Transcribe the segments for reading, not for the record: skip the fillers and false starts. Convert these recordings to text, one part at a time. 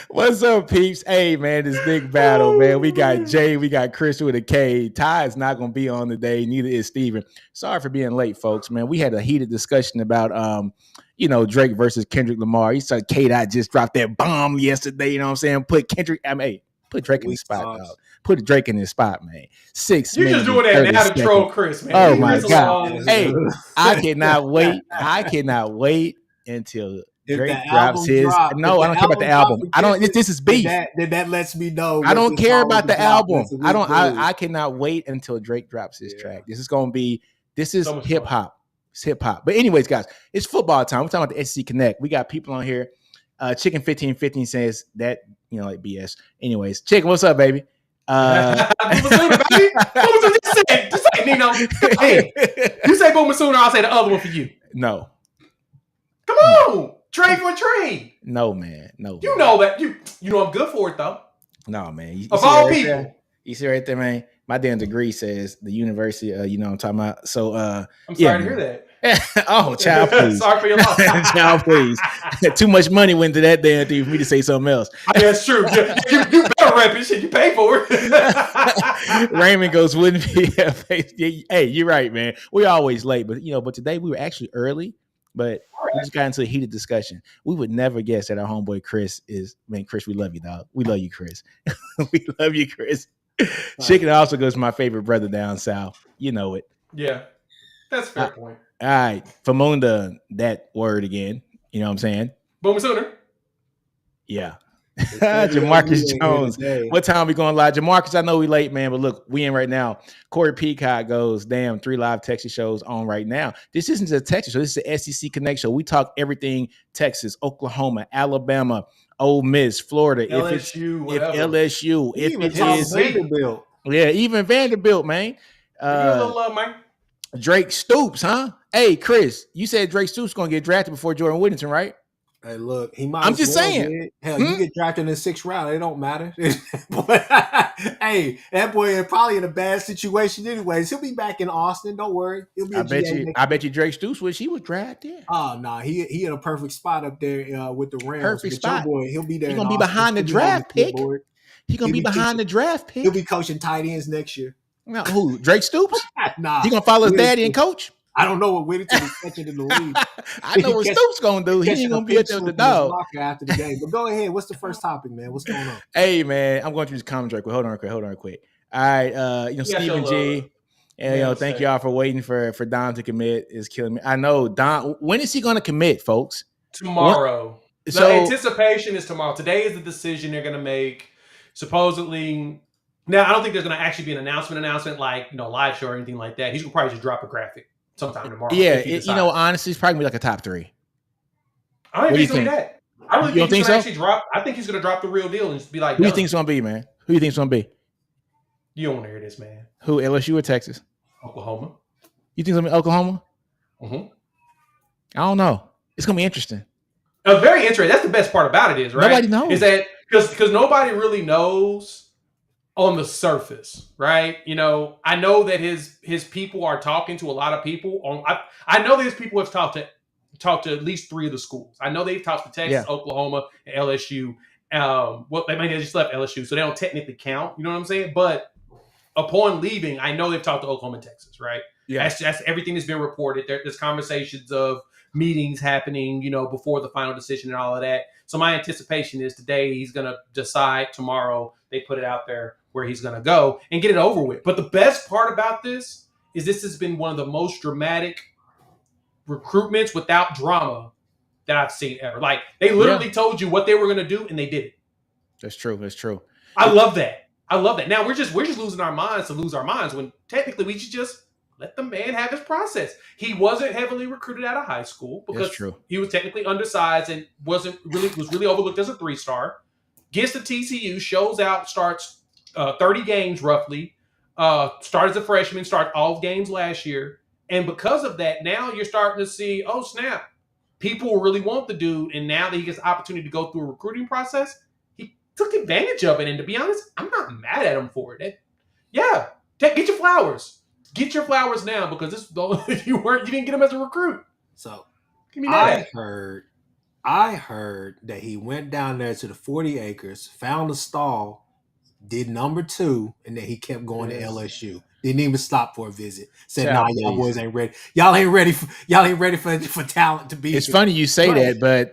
What's up, peeps? Hey, man, this big battle, man. We got Jay, we got Chris with a K. Ty is not going to be on today. Neither is Steven. Sorry for being late, folks, man. We had a heated discussion about, Drake versus Kendrick Lamar. He said K-Dot just dropped that bomb yesterday, you know what I'm saying? Put Drake in his Weak spot, sauce. dog. Put Drake in his spot, man. 6 You minutes just and doing that 30 now to troll seconds. Chris, man. Oh, Leave my Chris God. alone. Hey, I cannot wait. I cannot wait until If Drake the drops album his. drop, if No, I the don't care about the album drop album. for I don't. Kendrick, This is then beef. that lets me know I what don't this care song about to the drop. album. That's a I weak don't. move. I cannot wait until Drake drops his Yeah. track. This is gonna be. This is So much hip fun. hop. It's hip hop. But anyways, guys, it's football time. We're talking about the SEC Connect. We got people on here. Chicken 1515 says that like BS. Anyways, Chicken, what's up, baby? Boomer Sooner, baby. Boomer Sooner, just say, Nino. Hey, you say Boomer Sooner, I'll say the other one for you. No. Come on, trade for a trade. No, man. No. You man. know that. You know I'm good for it though. No, man. You Of see all right people. there? You see right there, man. My damn degree says the university. You know what I'm talking about. So, I'm yeah, sorry to hear that. oh, child, please. Sorry for your loss. Child, please. Too much money went to that damn thing for me to say something else. That's true. You better rep it. Shit, you pay for it. Raymond goes, wouldn't be. Hey, you're right, man. We're always late, but today we were actually early. But we just got into a heated discussion. We would never guess that our homeboy Chris is. Man, Chris, we love you, dog. We love you, Chris. We love you, Chris. Chicken also goes to my favorite brother down south. You know it. Yeah, that's a fair point. All right, Famunda, that word again. You know what I'm saying? Boomer Sooner. Yeah. Jamarcus Jones. What time we going live? Jamarcus, I know we late, man, but look, we in right now. Corey Peacock goes, damn, 3 live Texas shows on right now. This isn't a Texas show. This is the SEC Connect show. We talk everything Texas, Oklahoma, Alabama, Ole Miss, Florida. LSU, if LSU, if it is Vanderbilt. Yeah, even Vanderbilt, man. Give you a little love, man. Drake Stoops, huh? Hey, Chris, you said Drake Stoops going to get drafted before Jordan Whittington, right? Hey, look, he might. I'm just saying. Hell, you get drafted in the 6th round, it don't matter. Hey, that boy is probably in a bad situation, anyways. He'll be back in Austin. Don't worry. He'll be. I bet you Drake Stoops wish he was drafted. Oh no, he in a perfect spot up there with the Rams. Perfect spot. Boy, he'll be there. He's gonna be behind the draft pick. He's gonna be behind the draft pick. He'll be coaching tight ends next year. Now, who? Drake Stoops? Nah, he gonna follow his daddy and coach. I don't know what Whittington is catching in the league. I know what Stoops gonna do. He ain't gonna be at the dog after the game. But go ahead. What's the first topic, man? What's going on? Hey, man, I'm going through this comment real quick. Hold on quick. All right, Stephen G. And thank y'all for waiting for Don to commit. Is killing me. I know Don. When is he going to commit, folks? Tomorrow. The anticipation is tomorrow. Today is the decision they're going to make. Supposedly, now I don't think there's going to actually be an announcement like live show or anything like that. He's going to probably just drop a graphic sometime tomorrow. Yeah, honestly, it's probably like a top 3. I don't think he's going to do that. I really think he's going to actually drop. I think he's going to drop the real deal and just be like, who do you think it's going to be, man? Who do you think it's going to be? You don't want to hear this, man. Who, LSU or Texas? Oklahoma. You think it's going to be Oklahoma? Mm-hmm. I don't know. It's going to be interesting. Very interesting. That's the best part about it right? Nobody knows. Is that because nobody really knows on the surface, right? I know that his people are talking to a lot of people. I know that his people have talked to at least 3 of the schools. I know they've talked to Texas, Oklahoma, and LSU. They just left LSU, so they don't technically count. You know what I'm saying? But upon leaving, I know they've talked to Oklahoma and Texas, right? Yeah, that's everything that's been reported. There's conversations of meetings happening, before the final decision and all of that. So my anticipation is today he's going to decide. Tomorrow they put it out there where he's going to go and get it over with. But the best part about this has been one of the most dramatic recruitments without drama that I've seen ever. Like they literally told you what they were going to do and they did it. That's true. I love that. Now we're just losing our minds to lose our minds when technically we should just let the man have his process. He wasn't heavily recruited out of high school because he was technically undersized and was really overlooked as a 3-star. Gets to TCU, shows out, starts 30 games roughly. Started as a freshman, started all games last year. And because of that, now you're starting to see, oh snap, people really want the dude. And now that he gets the opportunity to go through a recruiting process, he took advantage of it. And to be honest, I'm not mad at him for it. Get your flowers. Get your flowers now because you didn't get him as a recruit. So give me that. I heard I heard that he went down there to the 40 acres, found a stall, did number 2, and then he kept going to LSU. Didn't even stop for a visit. Said, "Nah, y'all boys ain't ready. Y'all ain't ready for talent to be." It's funny you say that, but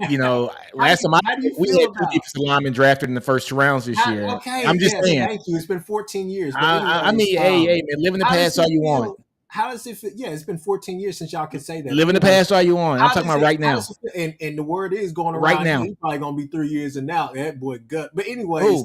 last time we had 2 defensive linemen drafted in the first 2 rounds this year. Okay, I'm just saying. Thank you. It's been 14 years. But I mean, hey, man, live in the past all you want. How does it feel? Yeah, it's been 14 years since y'all can say that. Live in the past all you want. I'm talking about right now. And the word is going around right now. He's probably gonna be 3 years and out. That boy gut. But anyways,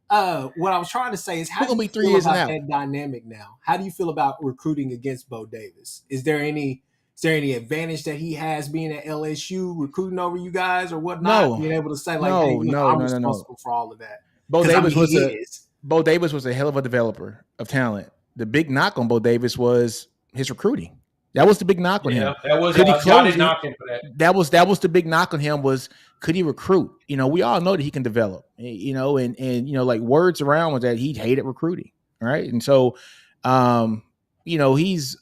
what I was trying to say is, how do you feel about that dynamic now? How do you feel about recruiting against Bo Davis? Is there any advantage that he has being at LSU recruiting over you guys or whatnot? No. Being able to say, like, I'm responsible for all of that. Bo Davis was a hell of a developer of talent. The big knock on Bo Davis was his recruiting. That was the big knock on him. That was y'all didn't knock him for that. That was the big knock on him was, could he recruit? We all know that he can develop. And like words around was that he hated recruiting, right? And so, he's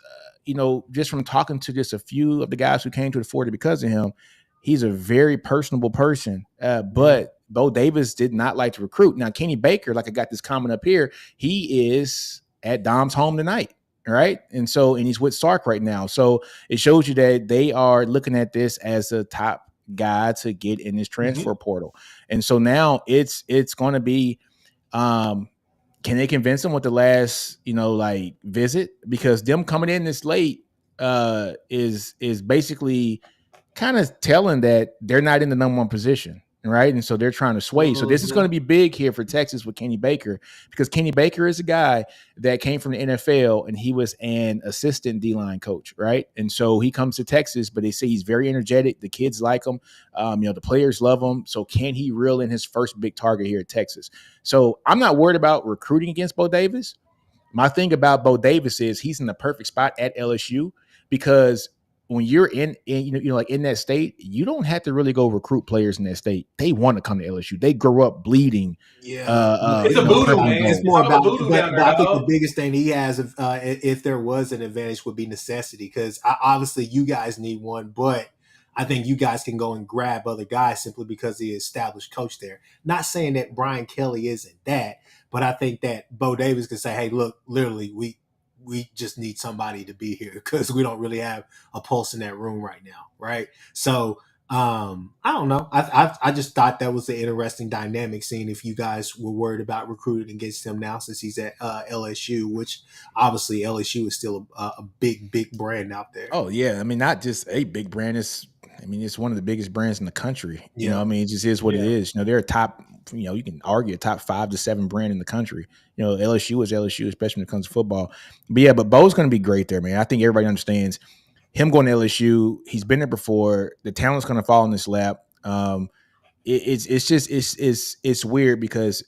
just from talking to just a few of the guys who came to the 40 because of him, he's a very personable person. But Bo Davis did not like to recruit. Now, Kenny Baker, like I got this comment up here, he is at Dom's home tonight. Right. And he's with Sark right now. So it shows you that they are looking at this as a top guy to get in this transfer portal. And so now it's going to be, can they convince him with the last, visit? Because them coming in this late is basically kind of telling that they're not in the number 1 position. Right. And so they're trying to sway. So this is going to be big here for Texas with Kenny Baker, because Kenny Baker is a guy that came from the NFL and he was an assistant D-line coach. Right. And so he comes to Texas, but they say he's very energetic. The kids like him. The players love him. So can he reel in his first big target here at Texas? So I'm not worried about recruiting against Bo Davis. My thing about Bo Davis is he's in the perfect spot at LSU, because when you're in that state, you don't have to really go recruit players in that state. They want to come to LSU. They grow up bleeding. Yeah, it's a voodoo, man. It's more about voodoo down there. I think the biggest thing he has, if there was an advantage, would be necessity. Because obviously you guys need one, but I think you guys can go and grab other guys simply because the established coach there. Not saying that Brian Kelly isn't that, but I think that Bo Davis can say, "Hey, look, literally, we just need somebody to be here because we don't really have a pulse in that room right now." Right. So I don't know. I just thought that was an interesting dynamic, seeing if you guys were worried about recruiting against him now since he's at LSU, which obviously LSU is still a big brand out there. Oh yeah. I mean, not just a big brand. It's one of the biggest brands in the country. It just is what it is. They're a top, you can argue a top 5 to 7 brand in the country. LSU is LSU, especially when it comes to football. But Bo's going to be great there, man. I think everybody understands him going to LSU. He's been there before. The talent's going to fall in his lap. It's weird because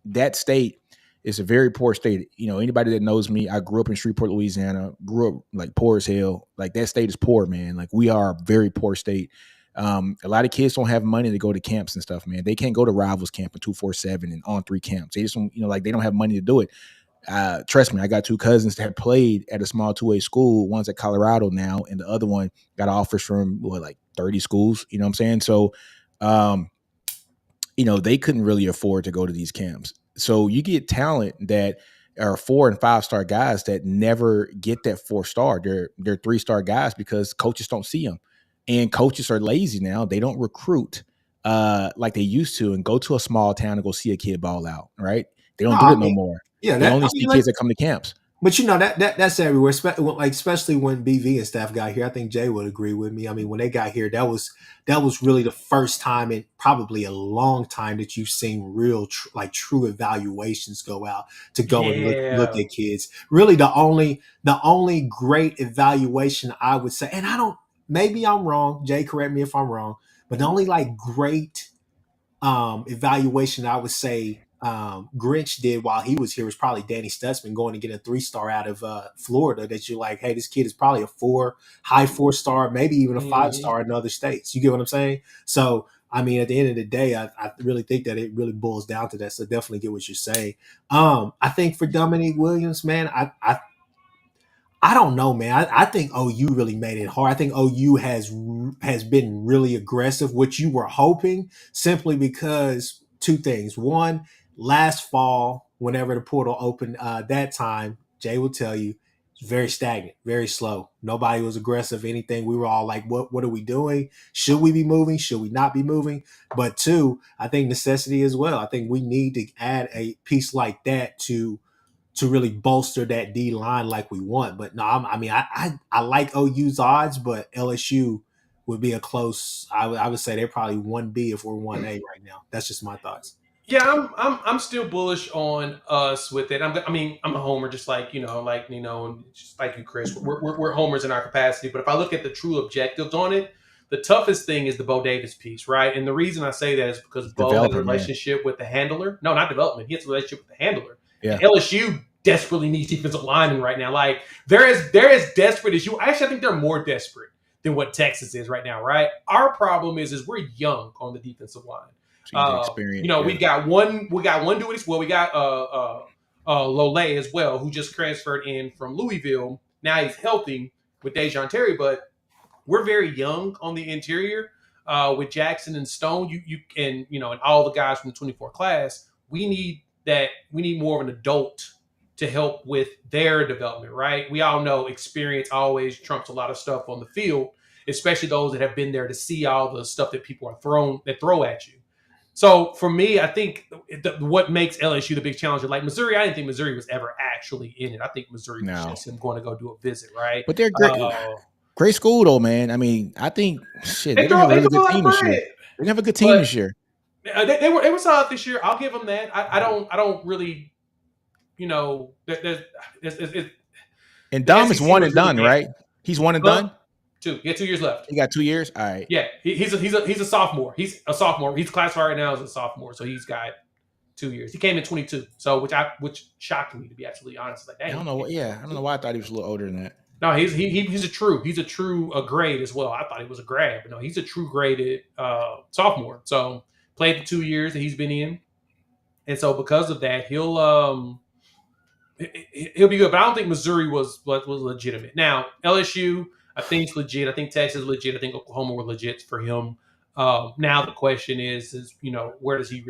that state is a very poor state. Anybody that knows me, I grew up in Shreveport, Louisiana, grew up like poor as hell. Like that state is poor, man. Like we are a very poor state. A lot of kids don't have money to go to camps and stuff, man. They can't go to Rivals Camp and 247 and On 3 camps. They just don't, they don't have money to do it. Trust me, I got 2 cousins that played at a small 2A school. One's at Colorado now, and the other one got offers from 30 schools. You know what I'm saying? So, they couldn't really afford to go to these camps. So you get talent that are 4 and 5 star guys that never get that 4-star. They're 3-star guys because coaches don't see them, and coaches are lazy now. They don't recruit like they used to and go to a small town and go see a kid ball out. Right? They don't do it no more. Yeah, they only see kids that come to camps. But that's everywhere, especially when BV and staff got here. I think Jay would agree with me. I mean, when they got here, that was really the first time in probably a long time that you've seen real true evaluations go out to go and look at kids. Really, the only great evaluation I would say, and maybe I'm wrong. Jay, correct me if I'm wrong, but the only great evaluation I would say Grinch did while he was here was probably Danny Stutzman going to get a 3-star out of Florida, that you're like, hey, this kid is probably a high 4-star, maybe even a 5-star in other states. You get what I'm saying? So, I mean, at the end of the day, I really think that it really boils down to that. So definitely get what you're saying. I think for Dominique Williams, man, I don't know, man. I think OU really made it hard. I think OU has been really aggressive, which you were hoping, simply because two things. One, last fall, whenever the portal opened, that time, Jay will tell you, it's very stagnant, very slow. Nobody was aggressive, anything. We were all like, what are we doing? Should we be moving? Should we not be moving? But two, I think necessity as well. I think we need to add a piece like that to really bolster that D line like we want. But no, I like OU's odds, but LSU would be a close. I would say they're probably 1B if we're 1A right now. That's just my thoughts. Yeah, I'm still bullish on us with it. I'm a homer, just like just like you, Chris. We're homers in our capacity. But if I look at the true objectives on it, the toughest thing is the Bo Davis piece, right? And the reason I say that is because Bo has a relationship with the handler. No, not development. He has a relationship with the handler. Yeah. And LSU desperately needs defensive linemen right now. Like they're as desperate as you. Actually, I think they're more desperate than what Texas is right now, right? Our problem is we're young on the defensive line. Experience, yeah. we got one dude. Well, we got Lole as well, who just transferred in from Louisville. Now he's healthy with Dejon Terry, but we're very young on the interior with Jackson and Stone. And all the guys from the 24 class. We need more of an adult to help with their development, right? We all know experience always trumps a lot of stuff on the field, especially those that have been there to see all the stuff that people throw at you. So for me, I think what makes LSU the big challenger, like Missouri, I didn't think Missouri was ever actually in it. I think Missouri was just him going to go do a visit, right? But they're great. Great school, though, man. I mean, I think they're going to have a really good team this year. They're going to have a good team this year. They were solid this year. I'll give them that. I don't really, there's and Dom is one and done, right? He's one and done. He had 2 years left. He got 2 years. All right. Yeah, he's a sophomore. He's a sophomore. He's classified right now as a sophomore, so he's got 2 years. He came in 22, so which shocked me, to be absolutely honest. Like, dang, I don't know. I don't know why I thought he was a little older than that. No, he's a true grade as well. I thought he was a grad, but no, he's a true graded sophomore. So played the 2 years that he's been in, and so because of that, he'll be good. But I don't think Missouri was legitimate. Now LSU, I think it's legit. I think Texas is legit. I think Oklahoma were legit for him. Now the question is where does he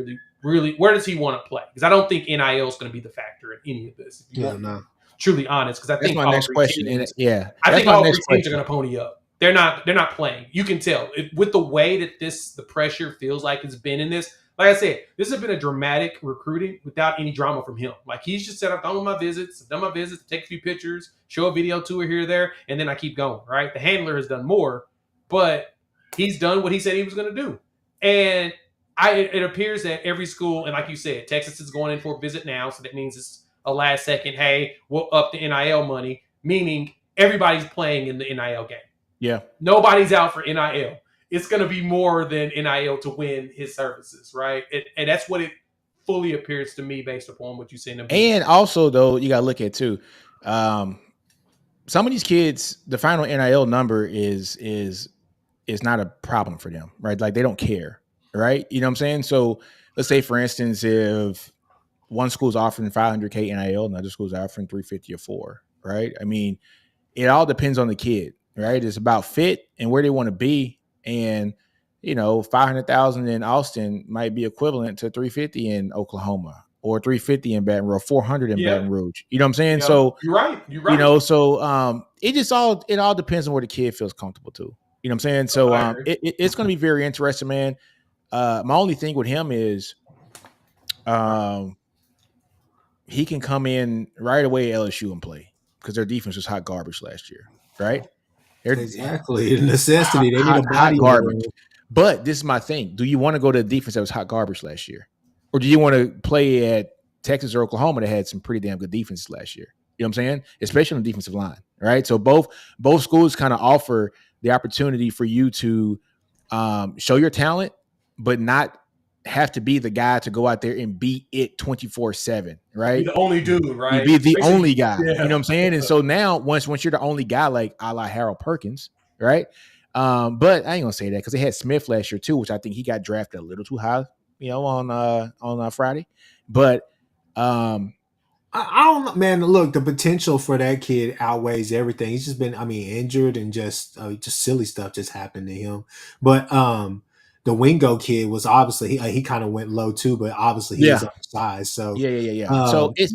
where does he want to play? Because I don't think NIL is going to be the factor in any of this. No. Truly honest, because I think my next question. I think all three teams are going to pony up. They're not playing. You can tell with the way that the pressure feels like it's been in this. Like I said, this has been a dramatic recruiting without any drama from him. Like he's just said, I've done my visits, take a few pictures, show a video tour here or there, and then I keep going, right? The handler has done more, but he's done what he said he was going to do. And it appears that every school, and like you said, Texas is going in for a visit now, so that means it's a last second, hey, we'll up the NIL money, meaning everybody's playing in the NIL game. Yeah. Nobody's out for NIL. It's going to be more than NIL to win his services, right? And that's what it fully appears to me based upon what you say. And also, though, you got to look at, too, some of these kids, the final NIL number is not a problem for them, right? Like, they don't care, right? You know what I'm saying? So let's say, for instance, if one school's offering $500K NIL, another school's offering $350 or $400, right? I mean, it all depends on the kid, right? It's about fit and where they want to be. And, $500,000 in Austin might be equivalent to $350 in Oklahoma or $350 in Baton Rouge, $400 in Baton Rouge. You know what I'm saying? Yeah, so you're right. So it all depends on where the kid feels comfortable too. You know what I'm saying? So it's going to be very interesting, man. My only thing with him is he can come in right away at LSU and play because their defense was hot garbage last year, right? Exactly. Necessity. They need a body garbage. But this is my thing. Do you want to go to a defense that was hot garbage last year? Or do you want to play at Texas or Oklahoma that had some pretty damn good defenses last year? You know what I'm saying? Especially on the defensive line, right? So both schools kind of offer the opportunity for you to show your talent, but not have to be the guy to go out there and beat it 24/7, right? Be the only dude, right? You be the only guy. Yeah. You know what I'm saying? And so now, once you're the only guy, like a la Harold Perkins, right? But I ain't gonna say that because they had Smith last year too, which I think he got drafted a little too high, on Friday. But I don't know, man. Look, the potential for that kid outweighs everything. He's just been, injured and just silly stuff just happened to him. But the Wingo kid was obviously he kind of went low too, but obviously he was undersized. So So it's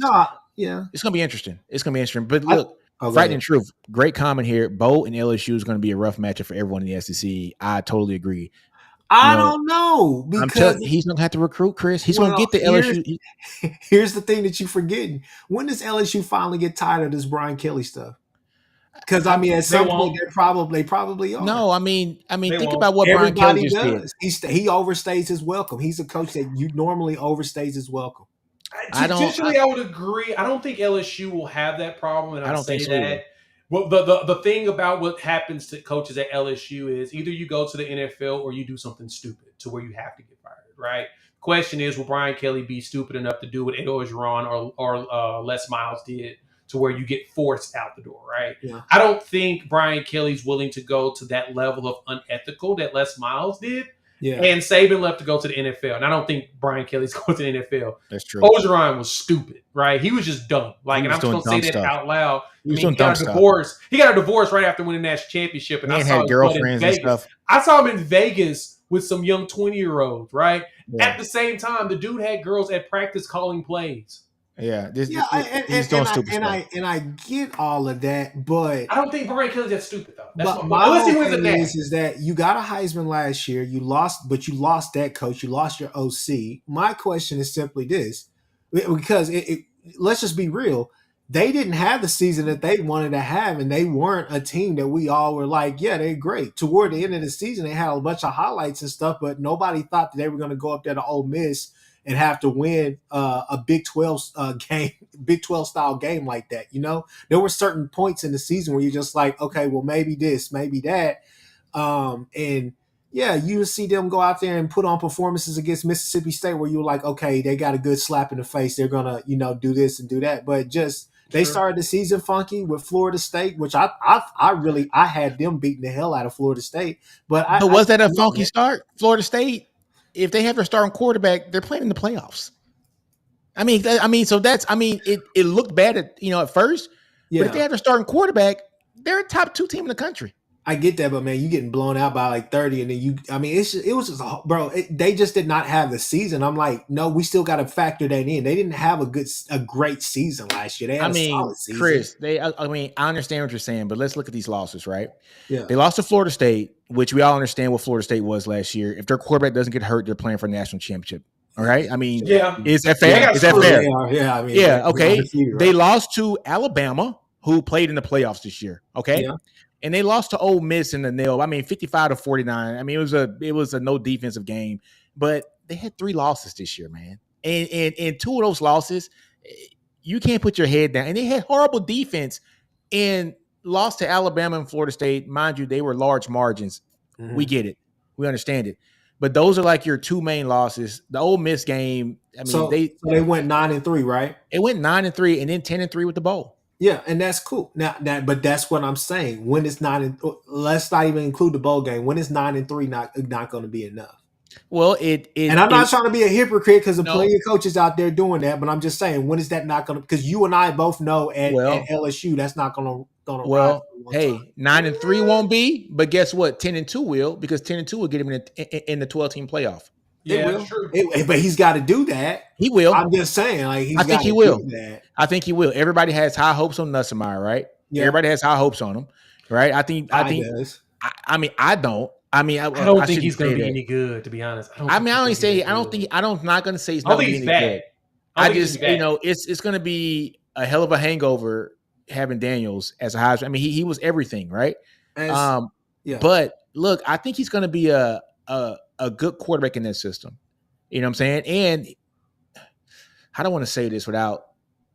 yeah, it's gonna be interesting. It's gonna be interesting. But look, frightening truth. Great comment here. Bo and LSU is gonna be a rough matchup for everyone in the SEC. I totally agree. I don't know because he's gonna have to recruit Chris. He's gonna get the LSU. Here's the thing that you're forgetting. When does LSU finally get tired of this Brian Kelly stuff? Because at some point they probably are. No, I mean, think about what Brian Kelly just did. He overstays his welcome. He's a coach that you normally overstays his welcome. Traditionally, I would agree. I don't think LSU will have that problem, and I don't think so that. Either. Well, the thing about what happens to coaches at LSU is either you go to the NFL or you do something stupid to where you have to get fired, right? Question is, will Brian Kelly be stupid enough to do what Ed Orgeron or Les Miles did to where you get forced out the door, right? Yeah. I don't think Brian Kelly's willing to go to that level of unethical that Les Miles did. Yeah. And Saban left to go to the NFL. And I don't think Brian Kelly's going to the NFL. That's true. Orgeron was stupid, right? He was just dumb. And I'm just going to say that out loud. He got a divorce. He got a divorce right after winning the national championship. And I saw had girlfriends and stuff. I saw him in Vegas with some young 20-year-olds, right? Yeah. At the same time, the dude had girls at practice calling plays. Yeah, I get all of that, but I don't think Brian Kelly's that stupid though. But my whole thing is that you got a Heisman last year, you lost that coach, you lost your OC. My question is simply this, because let's just be real, they didn't have the season that they wanted to have, and they weren't a team that we all were like, yeah, they're great. Toward the end of the season, they had a bunch of highlights and stuff, but nobody thought that they were going to go up there to Ole Miss and have to win a Big 12 game, Big 12 style game like that. There were certain points in the season where you're just like, okay, well, maybe this, maybe that. And yeah, you see them go out there and put on performances against Mississippi State where you're like, okay, they got a good slap in the face. They're going to, do this and do that. But they started the season funky with Florida State, which I had them beating the hell out of Florida State. But was that a funky start? Florida State? If they have their starting quarterback, they're playing in the playoffs. It looked bad at first. Yeah. But if they have their starting quarterback, they're a top 2 team in the country. I get that, but man, you getting blown out by like 30, and then it was just, bro. They just did not have the season. I'm like, no, we still got to factor that in. They didn't have a great season last year. They had a solid season. Chris, I understand what you're saying, but let's look at these losses, right? Yeah, they lost to Florida State, which we all understand what Florida State was last year. If their quarterback doesn't get hurt, they're playing for a national championship. All right, is that fair? Is that fair? Yeah, okay. Right? They lost to Alabama, who played in the playoffs this year. Okay. Yeah. And they lost to Ole Miss in the nail. 55-49. It was a no defensive game, but they had 3 losses this year, man. And 2 of those losses, you can't put your head down. And they had horrible defense and lost to Alabama and Florida State. Mind you, they were large margins. Mm-hmm. We get it. We understand it. But those are like your 2 main losses. The Ole Miss game, they went 9-3, right? It went 9-3 and then 10-3 with the bowl. Yeah, and that's cool. Now, but that's what I'm saying. When it's 9, let's not even include the bowl game. When it's 9-3, not going to be enough. Well, and I'm not trying to be a hypocrite because there's plenty of coaches out there doing that. But I'm just saying, when is that not going to? Because you and I both know at LSU that's not going to. Well, hey, 9-3 won't be, but guess what? 10-2 will, because 10-2 will get him in the 12-team playoff. Yeah, true. But he's got to do that. He will. I'm just saying, I think he will. I think he will. Everybody has high hopes on Nussmeier, right? Yeah. Everybody has high hopes on him, right? I think. I don't. I don't think he's going to be any good, to be honest. I'm not going to say he's not going to be any good. I just, it's going to be a hell of a hangover having Daniels as a Heisman. He was everything, right? But look, I think he's going to be a good quarterback in that system. You know what I'm saying? And I don't want to say this without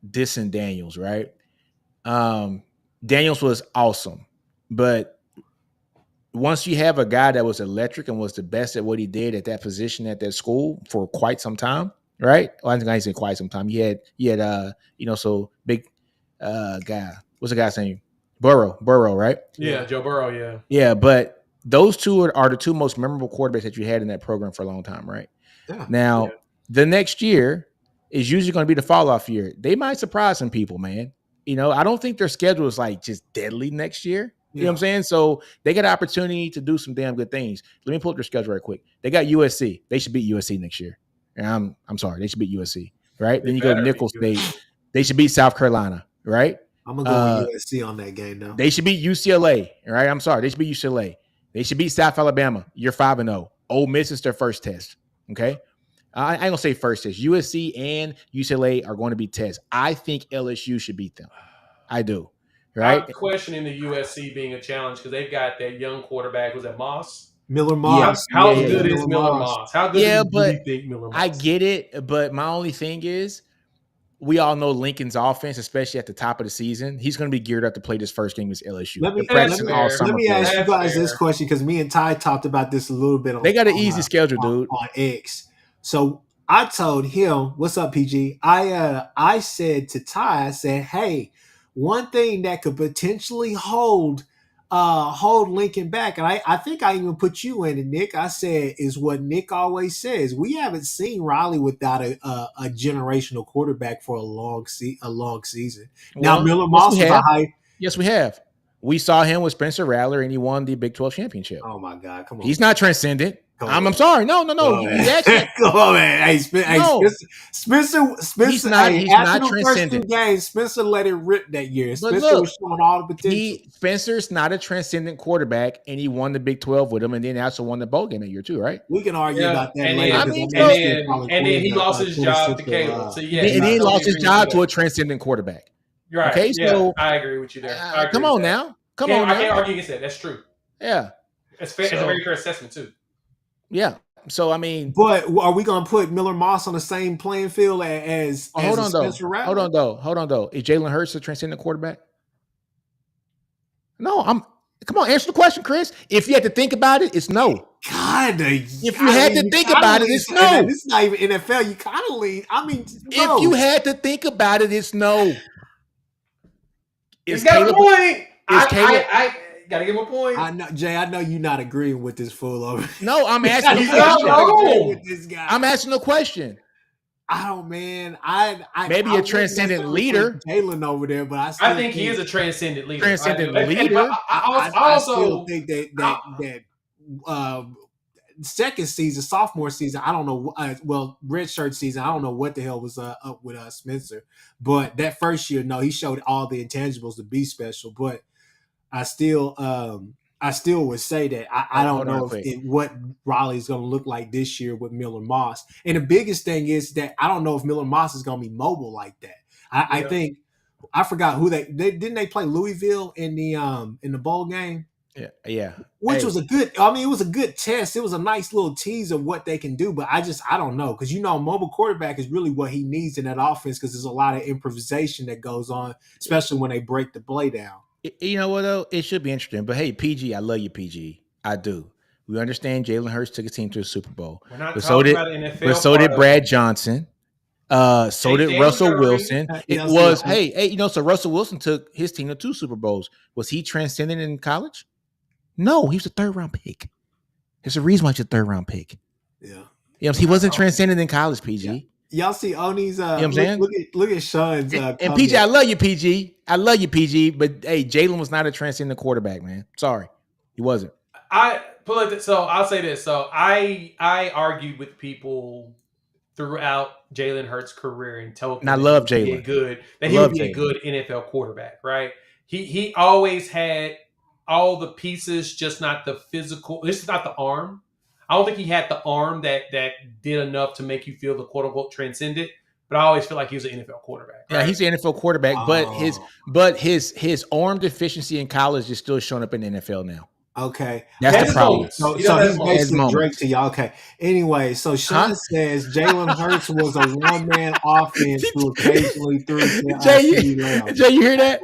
dissing Daniels, right? Daniels was awesome, but once you have a guy that was electric and was the best at what he did at that position at that school for quite some time, right? Well, I think I said quite some time. He had so big guy. What's the guy's name? Burrow, right? Yeah, Joe Burrow, yeah. Yeah, but those 2 are the 2 most memorable quarterbacks that you had in that program for a long time, right? Yeah. Now, the next year, is usually going to be the fall off year. They might surprise some people, man. You know, I don't think their schedule is like just deadly next year. You know what I'm saying? So they get an opportunity to do some damn good things. Let me pull up their schedule right quick. They got USC. They should beat USC next year. And I'm sorry, they should beat USC, right? Then you go to Nicholls State. They should beat South Carolina, right? I'm gonna go with USC on that game now. They should beat UCLA, right? I'm sorry, they should beat UCLA. They should beat South Alabama. You're 5-0. Ole Miss is their first test. Okay. I ain't gonna say first test. USC and UCLA are going to be tests. I think LSU should beat them. I do. Right. I'm questioning the USC being a challenge because they've got that young quarterback. Was that Moss? Miller Moss. How good is Miller Moss? How good do you think Miller Moss? I get it, but my only thing is we all know Lincoln's offense, especially at the top of the season. He's going to be geared up to play this first game against LSU. Let me ask you guys this question because me and Ty talked about this a little bit. They got an easy schedule, dude. On X. So I told him, "What's up, PG?" I said to Ty, I said, "Hey, one thing that could potentially hold Lincoln back," and I think I even put you in it, Nick. I said is what Nick always says. We haven't seen Riley without a generational quarterback for a long season. Now Miller Moss is a high. Yes, we have. We saw him with Spencer Rattler, and he won the Big 12 championship. Oh my God! Come on, he's not transcendent. I'm sorry. No. Come on, man. Hey, Spencer. He's not transcendent. Games, Spencer let it rip that year. Spencer was showing all the potential. Spencer's not a transcendent quarterback, and he won the Big 12 with him, and then also won the bowl game that year too, right? We can argue about that later. And then he lost his job to Caleb. So yeah, and then he lost his job to a transcendent quarterback. Right. Okay, so I agree with you there. Come on now. I can't argue against that. That's true. Yeah, it's fair. It's a very fair assessment too. Yeah. So I mean, but are we going to put Miller Moss on the same playing field as Spencer Rattler? Hold on though. Is Jalen Hurts a transcendent quarterback? No, come on, answer the question, Chris. If you had to think about it, it's no. If you had to think about it, it's no. This is not even NFL. You kind of lean. I mean, no. If you had to think about it, it's no. He's got a point. I gotta give him a point. I know, Jay. I know you're not agreeing with this fool over. No, I'm asking you a question. With this guy. I'm asking a question. I don't, man. Maybe a transcendent leader, Jalen over there, but I think he is a transcendent leader. I also think that second season, sophomore season, I don't know. Redshirt season, I don't know what the hell was up with Spencer, but that first year, no, he showed all the intangibles to be special, but. I still would say that I don't know what Riley's going to look like this year with Miller Moss. And the biggest thing is that I don't know if Miller Moss is going to be mobile like that. I think I forgot who they didn't play Louisville in the bowl game. Yeah. Which was a good. I mean, it was a good test. It was a nice little tease of what they can do. But I don't know because mobile quarterback is really what he needs in that offense because there's a lot of improvisation that goes on, especially when they break the play down. You know what, though? It should be interesting. But, hey, PG, I love you, PG. I do. We understand Jalen Hurts took his team to a Super Bowl. We're not talking about NFL. But so did Brad Johnson. So did Russell Wilson. So Russell Wilson took his team to 2 Super Bowls. Was he transcendent in college? No, he was a third-round pick. There's a reason why he's a third-round pick. Yeah. He wasn't transcendent in college, PG. Yeah. Y'all see Oni's look at Sean's and PG, I love you, PG. I love you, PG. But hey, Jalen was not a transcendent quarterback, man. Sorry. He wasn't. So I'll say this. So I argued with people throughout Jalen Hurts' career and told him I love Jalen. He would be a good NFL quarterback, right? He always had all the pieces, just not the physical. This is not the arm. I don't think he had the arm that did enough to make you feel the quote unquote transcendent. But I always feel like he was an NFL quarterback. Right? Yeah, he's an NFL quarterback, but his arm deficiency in college is still showing up in the NFL now. Okay, that's the problem. So he's basically Drake to y'all. Okay. Anyway, so Sean says Jalen Hurts was a one-man offense who occasionally threw to Jay, you hear that?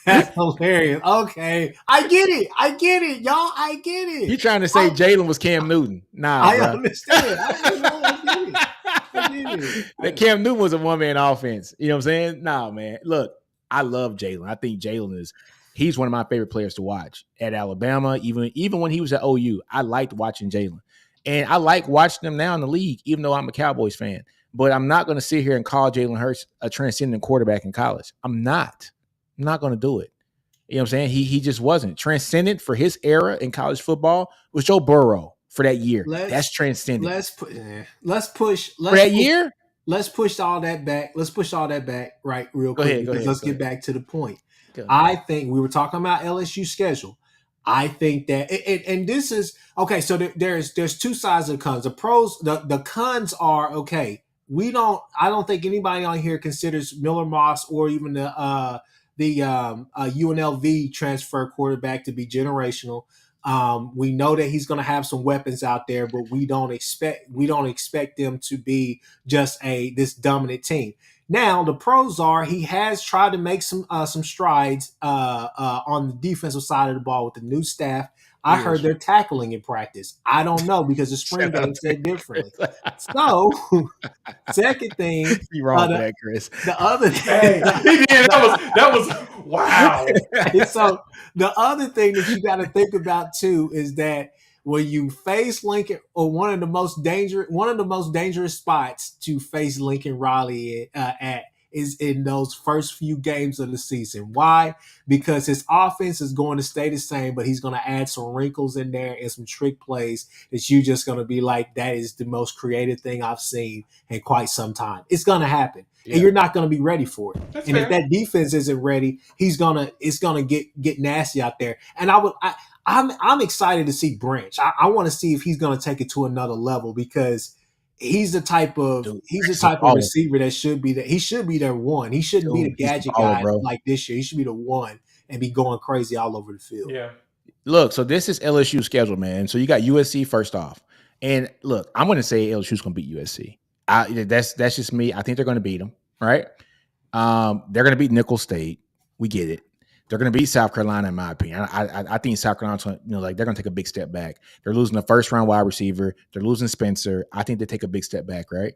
That's hilarious. Okay. I get it. Y'all, I get it. You trying to say Jalen was Cam Newton. Nah, I understand. I get it. That Cam Newton was a one-man offense. You know what I'm saying? Nah, man. Look, I love Jalen. I think he's one of my favorite players to watch at Alabama. Even when he was at OU, I liked watching Jalen. And I like watching them now in the league, even though I'm a Cowboys fan. But I'm not going to sit here and call Jalen Hurts a transcendent quarterback in college. I'm not going to do it. You know what I'm saying? He just wasn't. Transcendent for his era in college football was Joe Burrow for that year. That's transcendent. Let's push year. Let's push all that back. Let's push all that back real quick because let's get back to the point. I think we were talking about LSU schedule. I think that and this is okay. So there's two sides of the cons. The pros, the cons are okay. I don't think anybody on here considers Miller Moss or even the UNLV transfer quarterback to be generational. We know that he's going to have some weapons out there, but we don't expect them to be just this dominant team. Now the pros are he has tried to make some strides on the defensive side of the ball with the new staff. I heard they're tackling in practice. I don't know because the spring game said differently. So, second thing, you wrong with that, Chris. The other thing, that was wow. So the other thing that you got to think about too is that when you face Lincoln, or one of the most dangerous spots to face Lincoln Riley at is in those first few games of the season. Why? Because his offense is going to stay the same, but he's going to add some wrinkles in there and some trick plays that you just going to be like, that is the most creative thing I've seen in quite some time. It's going to happen. Yeah. And you're not going to be ready for it. That's fair. If that defense isn't ready, it's going to get nasty out there. And I'm excited to see Branch. I want to see if he's going to take it to another level because he's the type of receiver that should be that. He should be their one. He shouldn't be the gadget guy like this year. He should be the one and be going crazy all over the field. Yeah. Look, so this is LSU schedule, man. So you got USC first off, and look, I'm going to say LSU's going to beat USC. That's just me. I think they're going to beat them, right? They're going to beat Nicholls State. We get it. They're going to beat South Carolina, in my opinion. I think South Carolina's they're going to take a big step back. They're losing a first-round wide receiver. They're losing Spencer. I think they take a big step back, right?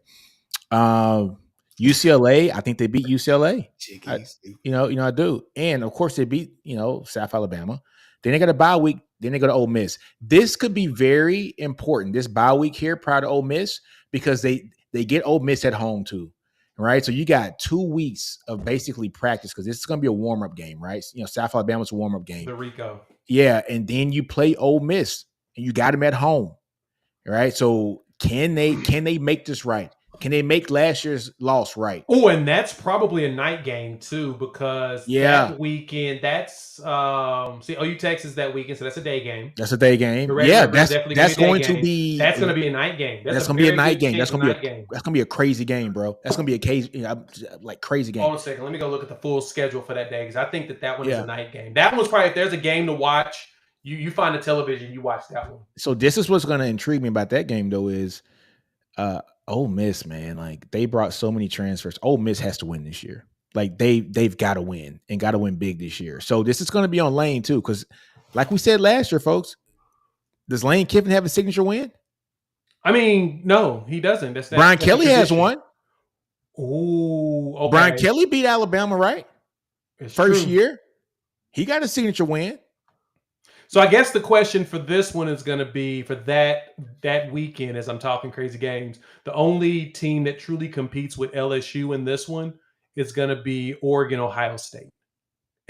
UCLA, I think they beat UCLA. I do. And, of course, they beat, South Alabama. Then they got a bye week. Then they go to Ole Miss. This could be very important, this bye week here prior to Ole Miss, because they get Ole Miss at home, too. Right. So you got 2 weeks of basically practice because this is going to be a warm-up game, right? South Alabama's a warm-up game. The Rico. Yeah. And then you play Ole Miss and you got them at home. Right. So can they make this right? Can they make last year's loss right? Oh, and that's probably a night game too, because that weekend, that's OU Texas that weekend, so that's a day game. That's a day game. Yeah, that's going to be a night game. That's going to be a night game. That's going to be a crazy game, bro. That's going to be a crazy game. Hold on a second. Let me go look at the full schedule for that day because I think that one is a night game. That one's probably, if there's a game to watch, you find the television, you watch that one. So this is what's going to intrigue me about that game though is Ole Miss, man, like they brought so many transfers. Ole Miss has to win this year. Like they've got to win and got to win big this year. So this is going to be on Lane too, because like we said last year, folks, does Lane Kiffin have a signature win? I mean, no, he doesn't. Brian Kelly has one. Oh, okay. Brian Kelly beat Alabama, right? It's First true. year, he got a signature win. So I guess the question for this one is going to be for that weekend, as I'm talking crazy games, the only team that truly competes with LSU in this one is going to be Oregon, Ohio State,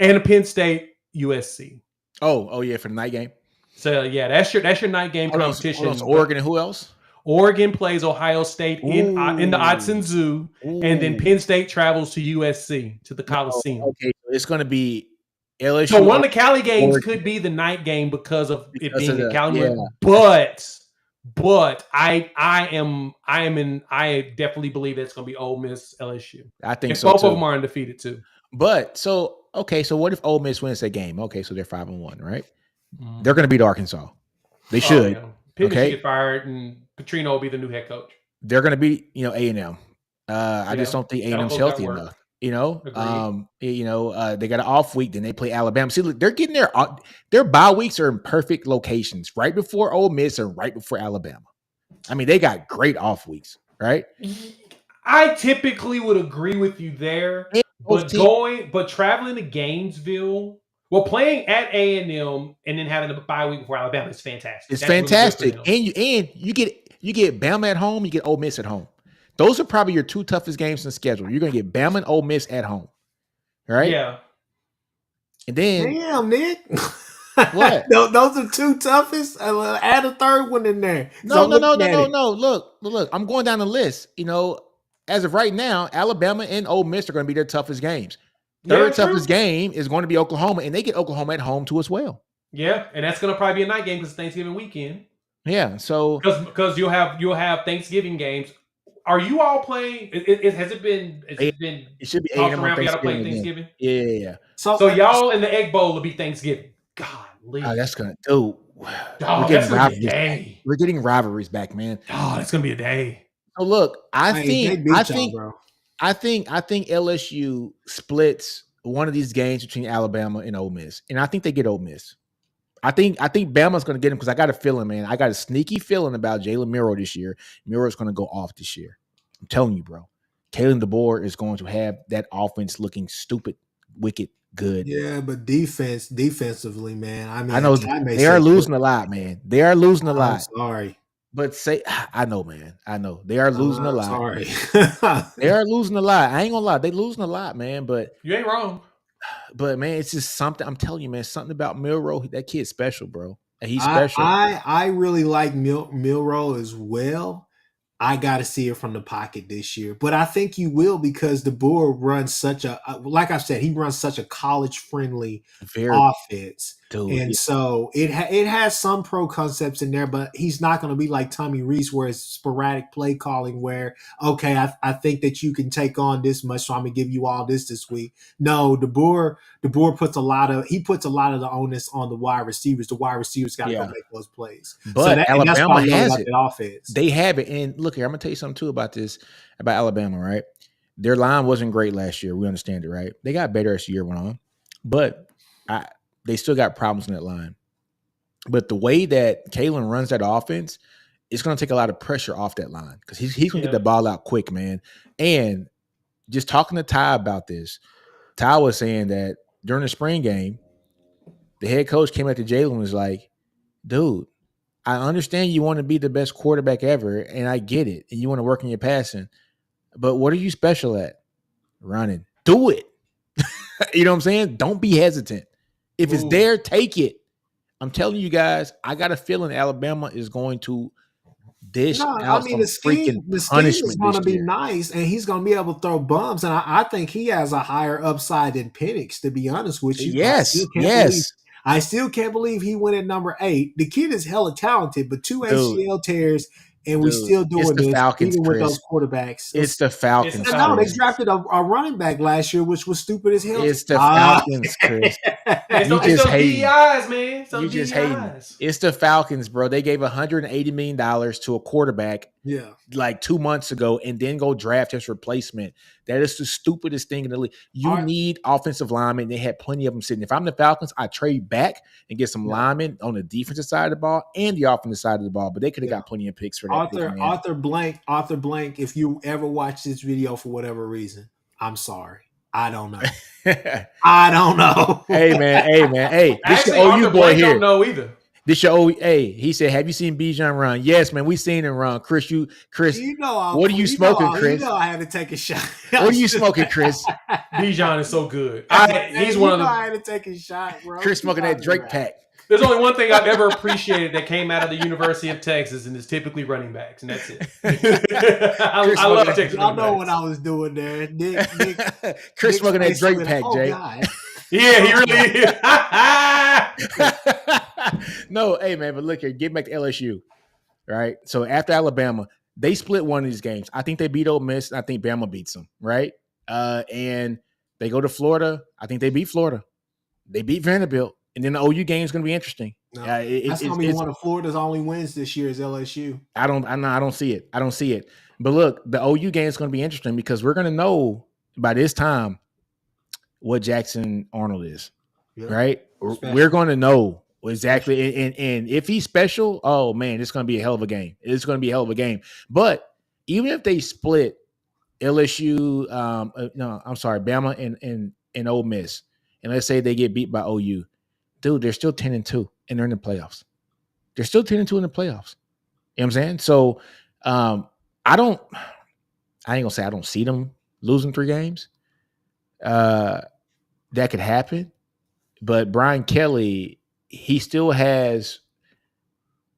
and Penn State, USC. Oh yeah, for the night game. So yeah, that's your night game competition. Hold on. Oregon and who else? Oregon plays Ohio State in the Autzen Zoo, and then Penn State travels to USC to the Coliseum. Okay, it's going to be LSU. So one of the Cali games could be the night game because of it being in Cali. Yeah. But I definitely believe that's going to be Ole Miss LSU. I think so. Both of them are undefeated too. But so what if Ole Miss wins that game? Okay, so they're 5-1, right? They're going to beat Arkansas. They should. Yeah. Penny should get fired, and Petrino will be the new head coach. They're going to beat A&M. I just don't think A&M's healthy enough. They got an off week, then they play Alabama. See, look, they're getting their bye weeks are in perfect locations, right before Ole Miss and right before Alabama. I mean, they got great off weeks, right? I typically would agree with you there, but traveling to Gainesville Well, playing at A&M and then having a bye week before Alabama is fantastic. It's fantastic, really and you get Bama at home, you get Ole Miss at home. Those are probably your two toughest games in the schedule. You're gonna get Bama and Ole Miss at home, right? Yeah. And then, damn, Nick. What? Those are two toughest. Add a third one in there. No. Look. I'm going down the list. As of right now, Alabama and Ole Miss are going to be their toughest games. Third toughest game is going to be Oklahoma, and they get Oklahoma at home too as well. Yeah, and that's going to probably be a night game because it's Thanksgiving weekend. Yeah, so because you'll have Thanksgiving games. Are you all playing? It should be talked around. We got to play Thanksgiving. Yeah. So y'all in the Egg Bowl will be Thanksgiving. God, that's gonna do. We're getting rivalries. We're getting rivalries back, man. Oh, it's gonna be a day. So look, I think LSU splits one of these games between Alabama and Ole Miss, and I think they get Ole Miss. I think Bama's going to get him because I got a feeling, man. I got a sneaky feeling about Jalen Milroe this year. Milroe's going to go off this year. I'm telling you, bro. Kalen DeBoer is going to have that offense looking stupid, wicked, good. Yeah, but defensively, man. I know they are losing a lot, man. They are losing a lot. I'm sorry. But I know, man. I know. They are losing a lot. Sorry. They are losing a lot. I ain't going to lie. They losing a lot, man. But you ain't wrong. But man, it's just something. I'm telling you, man, something about Milroe. That kid's special, bro. He's special. I really like Milroe as well. I got to see it from the pocket this year, but I think you will because DeBoer runs like I said, he runs such a college friendly offense. And so it has some pro concepts in there, but he's not going to be like Tommy Rees where it's sporadic play calling where, okay, I think that you can take on this much, so I'm going to give you all this week. No, DeBoer puts a lot of the onus on the wide receivers. The wide receivers got to go make those plays. But Alabama has it. Offense. They have it. And look here, I'm going to tell you something too about Alabama, right? Their line wasn't great last year. We understand it, right? They got better as the year went on. But they still got problems in that line. But the way that Kalen runs that offense, it's going to take a lot of pressure off that line because he's going to get the ball out quick, man. And just talking to Ty about this, Ty was saying that during the spring game, the head coach came up to Jalen and was like, dude, I understand you want to be the best quarterback ever, and I get it, and you want to work on your passing, but what are you special at? Running. Do it. You know what I'm saying? Don't be hesitant. If it's there, take it. I'm telling you guys, I got a feeling Alabama is going to dish out some freaking punishment. Is going to be nice, and he's going to be able to throw bumps. And I think he has a higher upside than Penix, to be honest with you. Yes. I still can't believe he went at number 8. The kid is hella talented, but 2 ACL tears. And we're still doing this, Falcons, even with those quarterbacks. It's the Falcons. No, they drafted a running back last year, which was stupid as hell. It's the Falcons, Chris. You just hate DEIs, man. You just hate. It's the Falcons, bro. They gave $180 million to a quarterback, like 2 months ago, and then go draft his replacement. That is the stupidest thing in the league. You need offensive linemen. They had plenty of them sitting. If I'm the Falcons, I trade back and get some linemen on the defensive side of the ball and the offensive side of the ball. But they could have got plenty of picks for that. Arthur Blank, if you ever watch this video for whatever reason, I'm sorry. I don't know. I don't know. Hey, man. Hey, this your OU boy here. Don't know either. This your OU. Hey, he said, have you seen Bijan run? Yes, man. We seen him run. Chris, what are you smoking, Chris? You know I had to take a shot. What are you smoking, Chris? Bijan is so good. He's one of them. I had to take a shot, bro. Chris smoking that Drake pack. There's only one thing I've ever appreciated that came out of the University of Texas, and it's typically running backs, and that's it. I love Texas. I know what I was doing there. Chris smoking that Drake pack, Jay. God. Yeah, he really is. No, hey, man, but look here. Get back to LSU, right? So after Alabama, they split one of these games. I think they beat Ole Miss, and I think Bama beats them, right? And they go to Florida. I think they beat Florida. They beat Vanderbilt. And then the OU game is going to be interesting. No, that's going to be one of Florida's only wins this year is LSU. I don't see it. I don't see it. But look, the OU game is going to be interesting because we're going to know by this time what Jackson Arnold is, right? Special. We're going to know exactly. And if he's special, oh, man, it's going to be a hell of a game. It's going to be a hell of a game. But even if they split LSU, Bama and Ole Miss, and let's say they get beat by OU, dude, they're still 10-2 and they're in the playoffs. They're still 10-2 in the playoffs. You know what I'm saying? So I ain't gonna say I don't see them losing 3 games. That could happen. But Brian Kelly, he still has,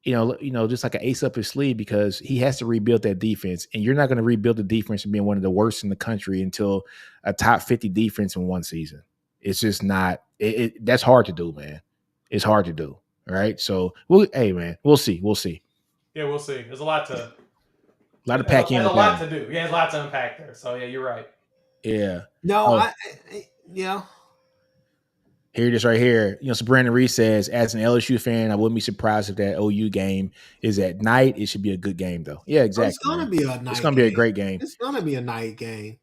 just like an ace up his sleeve, because he has to rebuild that defense. And you're not going to rebuild the defense from being one of the worst in the country until a top 50 defense in one season. It's just not. That's hard to do, man. It's hard to do. All right. So, we'll see. We'll see. Yeah, we'll see. There's a lot to pack in. There's a lot to do. Yeah, there's a lot to unpack there. So, yeah, you're right. Yeah. No, yeah. Here it is right here. So Brandon Reed says, as an LSU fan, I wouldn't be surprised if that OU game is at night. It should be a good game, though. Yeah, exactly. It's going to be a night. It's going to be a great game. It's going to be a night game.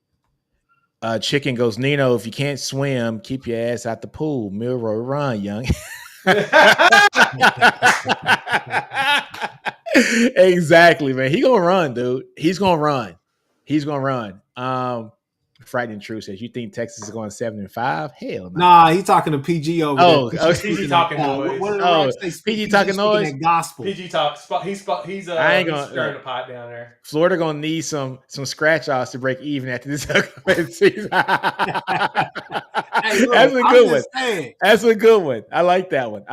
Chicken goes, Nino, if you can't swim, keep your ass out the pool. Milroy, run, young. Exactly, man. He gonna run, dude. He's gonna run. Frightening Truth says, you think Texas is going 7-5? Hell no. Nah, he's talking to PG over there. PG talking noise. PG talking noise. Gospel. PG talk. He's stirring the pot down there. Florida gonna need some scratch offs to break even after this season. That's a good one. That's a good one. I like that one.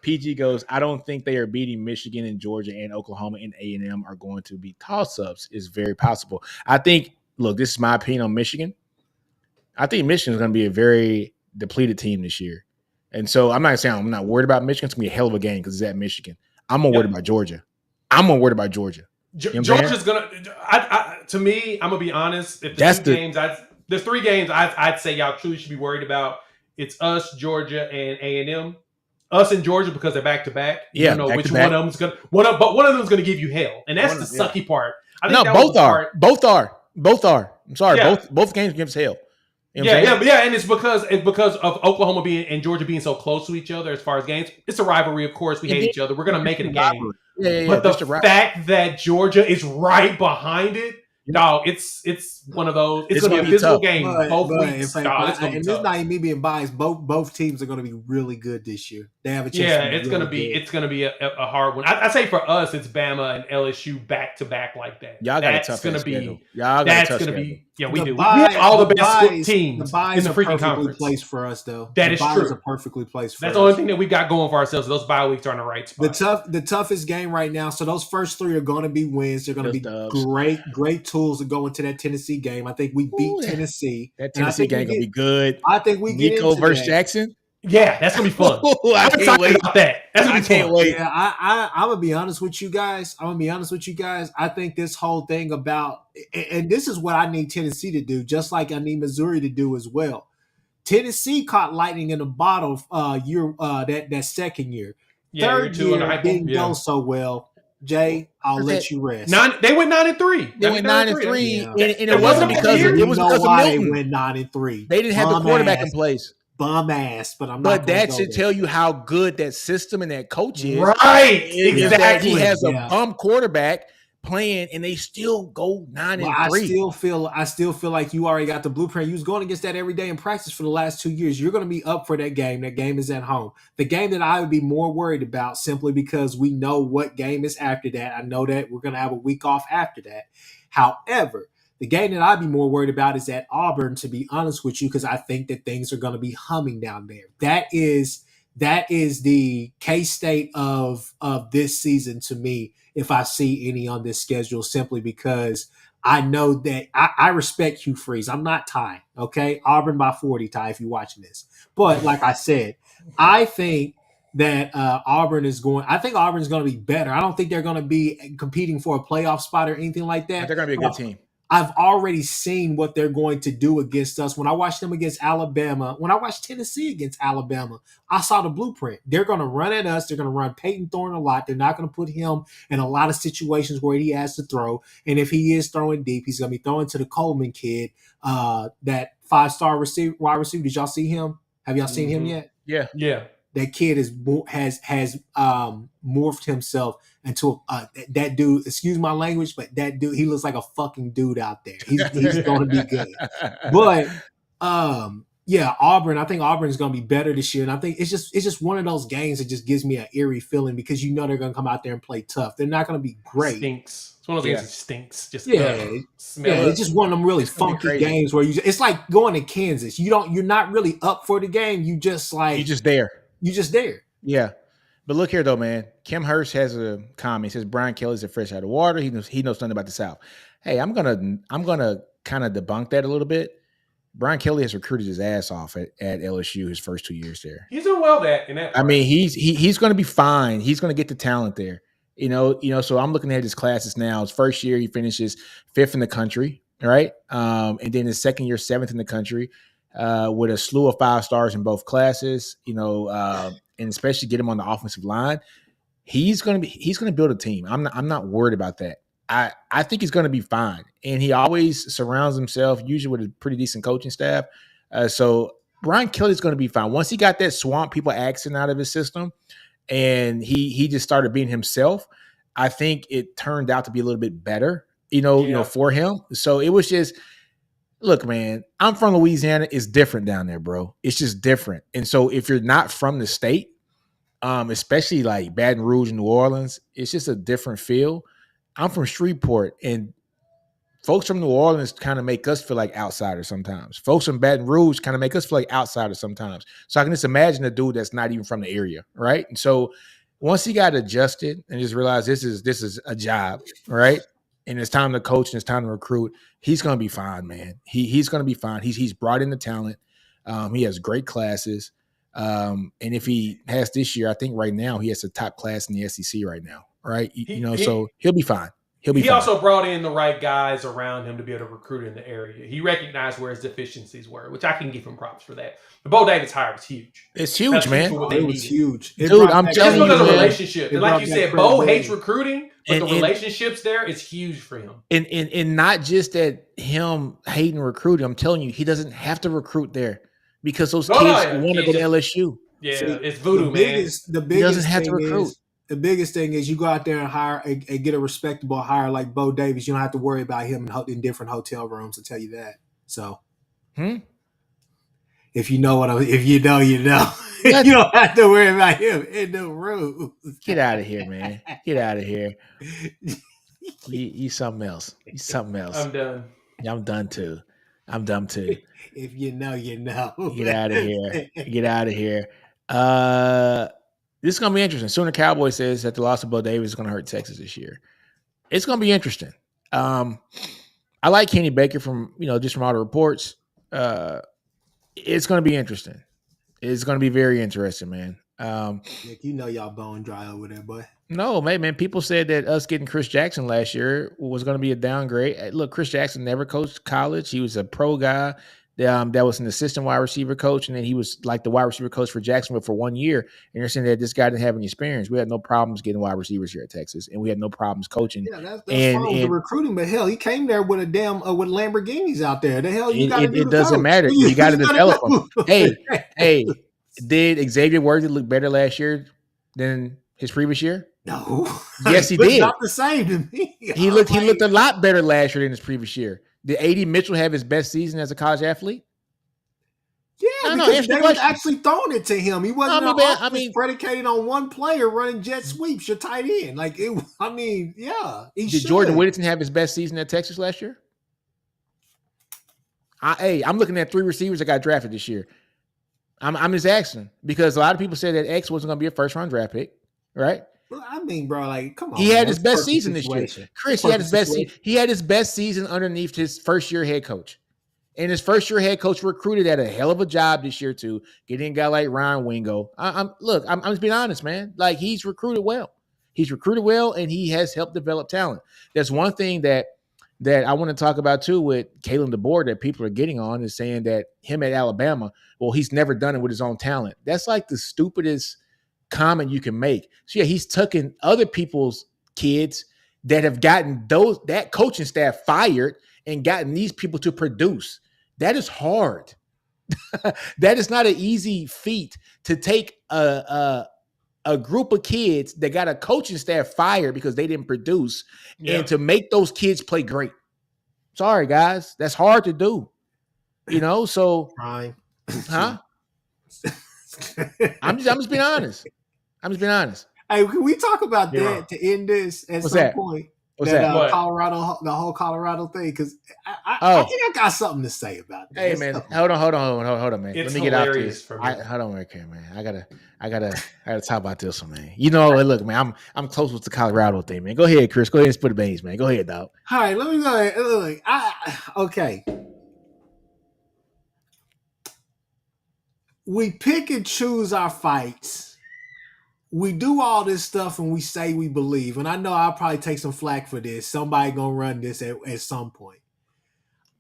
PG goes, I don't think they are beating Michigan and Georgia and Oklahoma and A&M are going to be toss-ups. It's very possible. I think, look, this is my opinion on Michigan. I think Michigan is going to be a very depleted team this year. And so I'm not saying I'm not worried about Michigan. It's going to be a hell of a game because it's at Michigan. I'm more worried about Georgia. Georgia's going to – to me, I'm going to be honest. If there's 3 games I'd say y'all truly should be worried about. It's us, Georgia, and A&M. Us and Georgia because they're back-to-back. Yeah, you know which one of them's going to – but one of them's going to give you hell. And that's the sucky part. I think both are. Both are. I'm sorry. Yeah. Both games give us hell. You know and it's because of Oklahoma and Georgia being so close to each other as far as games. It's a rivalry, of course. We hate each other. We're gonna make it a game. But the fact that Georgia is right behind it, dog, it's one of those. It's gonna be a physical game. Both weeks. It's gonna be tough. It's not me being biased. Both teams are gonna be really good this year. They have a chance. Yeah, it's gonna be a hard one. I say for us, it's Bama and LSU back to back like that. Y'all got a tough schedule. We do. We have all the best teams in the freaking conference. Place for us though. That is true. Is a perfectly placed for us. That's the only thing that we got going for ourselves. Those bye weeks are in the right spot. The toughest game right now. So those first 3 are going to be wins. They're going to be great tools to go into that Tennessee game. I think we beat Tennessee. That Tennessee game gonna be good. I think we get Nico versus Jackson. Yeah, that's gonna be fun. I can't wait about that. I can't wait. Yeah, I'm gonna be honest with you guys. I think this whole thing about, and this is what I need Tennessee to do, just like I need Missouri to do as well. Tennessee caught lightning in a bottle that second year. Third year didn't go so well. Jay, I'll let you rest. They went 9-3. They went 9-3, and it wasn't because of Milton. They went 9-3. They didn't have the quarterback in place. Bum ass, but that should tell you how good that system and that coach is. Right, exactly. He has a bum quarterback playing, and they still go 9-3. I still feel like you already got the blueprint. You was going against that every day in practice for the last 2 years. You're going to be up for that game. That game is at home. The game that I would be more worried about, simply because we know what game is after that. I know that we're going to have a week off after that. However, the game that I'd be more worried about is at Auburn, to be honest with you, because I think that things are going to be humming down there. That is the K-State of this season to me, if I see any on this schedule, simply because I know that I respect Hugh Freeze. I'm not Ty, okay? Auburn by 40, Ty, if you're watching this. But like I said, I think that Auburn is going to be better. I don't think they're going to be competing for a playoff spot or anything like that. They're going to be a good team. I've already seen what they're going to do against us. When I watched them against Alabama, when I watched Tennessee against Alabama, I saw the blueprint. They're going to run at us. They're going to run Peyton Thorne a lot. They're not going to put him in a lot of situations where he has to throw. And if he is throwing deep, he's going to be throwing to the Coleman kid, that 5-star wide receiver. Did y'all see him? Have y'all seen him yet? Yeah. That kid has morphed himself into that dude. Excuse my language, but that dude, he looks like a fucking dude out there. He's going to be good. But Yeah, Auburn. I think Auburn's going to be better this year, and I think it's just one of those games that just gives me an eerie feeling because you know they're going to come out there and play tough. They're not going to be great. Stinks. It's one of those games that stinks. Just smell. It's just one of them really funky games where it's like going to Kansas. You're not really up for the game. You just like you're just there. You just there. Yeah. But look here, though, man. Kim Hurst has a comment. He says Brian Kelly's a fresh out of water. He knows nothing about the South. Hey, I'm gonna kind of debunk that a little bit. Brian Kelly has recruited his ass off at LSU his first 2 years there. He's doing well in that. I mean, he's going to be fine. He's going to get the talent there. You know. So I'm looking at his classes now. His first year, he finishes 5th in the country, right? And then his second year, 7th in the country, with a slew of 5 stars in both classes. And especially get him on the offensive line. He's going to build a team. I'm not worried about that. I think he's going to be fine. And he always surrounds himself usually with a pretty decent coaching staff. So Brian Kelly's going to be fine. Once he got that swamp people accent out of his system and he just started being himself, I think it turned out to be a little bit better, for him. So it was just, look, man, I'm from Louisiana. It's different down there, bro. It's just different. And so if you're not from the state, especially like Baton Rouge and New Orleans, it's just a different feel. I'm from Shreveport, and folks from New Orleans kind of make us feel like outsiders sometimes. Folks from Baton Rouge kind of make us feel like outsiders sometimes. So I can just imagine a dude that's not even from the area, right? And so once he got adjusted and just realized this is a job, right? And it's time to coach and it's time to recruit, he's going to be fine, man. He's going to be fine. He's brought in the talent. He has great classes. And if he has this year, I think right now he has a top class in the SEC right now. Right. So he'll be fine. He also brought in the right guys around him to be able to recruit in the area. He recognized where his deficiencies were, which I can give him props for that. The Bo Davis hire was huge. It's huge, man. It was huge. Dude, I'm telling you, because of relationship. And like you said, Bo hates recruiting, but the relationships there is huge for him. And not just that him hating recruiting. I'm telling you, he doesn't have to recruit there because those kids want to go to LSU. Yeah, it's voodoo, man. He doesn't have to recruit. The biggest thing is you go out there and hire and get a respectable hire like Bo Davis. You don't have to worry about him in different hotel rooms. I'll tell you that. So, if you know you know. You don't have to worry about him in the room. Get out of here, man. Get out of here. You something else. You something else. I'm done. I'm done too. I'm dumb too. If you know, you know. Get out of here. Get out of here. This is going to be interesting. Sooner Cowboy says that the loss of Bo Davis is going to hurt Texas this year. It's going to be interesting. I like Kenny Baker from all the reports. It's going to be interesting. It's going to be very interesting, man. Nick, y'all bone dry over there, boy. No, man. People said that us getting Chris Jackson last year was going to be a downgrade. Look, Chris Jackson never coached college. He was a pro guy. That was an assistant wide receiver coach, and then he was like the wide receiver coach for Jacksonville for 1 year. And you're saying that this guy didn't have any experience. We had no problems getting wide receivers here at Texas, and we had no problems coaching. Yeah, that's fine with the recruiting, but hell, he came there with with Lamborghinis out there. The hell, you got to do it doesn't matter. You got to develop them. Hey, did Xavier Worthy look better last year than his previous year? No. Yes, he did. Not the same to me. He looked a lot better last year than his previous year. Did A.D. Mitchell have his best season as a college athlete? Yeah, because they was actually throwing it to him. He wasn't predicated on one player running jet sweeps. Your tight end, Did Jordan Whittington have his best season at Texas last year? I'm looking at 3 receivers that got drafted this year. I'm just asking because a lot of people said that X wasn't going to be a first-round draft pick, right? Well, bro, come on. He had his best season this year. Chris, he had his best season. He had his best season underneath his first-year head coach. And his first-year head coach recruited at a hell of a job this year, too, getting a guy like Ryan Wingo. I'm just being honest, man. Like, he's recruited well. He's recruited well, and he has helped develop talent. That's one thing that I want to talk about, too, with Kalen DeBoer that people are getting on is saying that him at Alabama, well, he's never done it with his own talent. That's like the stupidest comment you can make. So, yeah, he's tucking other people's kids that have gotten that coaching staff fired and gotten these people to produce. That is hard. That is not an easy feat to take a group of kids that got a coaching staff fired because they didn't produce and to make those kids play great. Sorry, guys. That's hard to do. So Brian, Huh? I'm just being honest. Hey, can we talk about that to end this at some point? What's that? Colorado, the whole Colorado thing, because I think I got something to say about that. Hey, man, hold on, man. It's Let me get out this. Hold on, right here, man. I gotta talk about this one, man. You know, look, man, I'm close with the Colorado thing, man. Go ahead, Chris. Go ahead and split the beans, man. Go ahead, dog. All right, let me go ahead. Look, okay. We pick and choose our fights. We do all this stuff and we say we believe. And I know I'll probably take some flack for this. Somebody gonna run this at some point.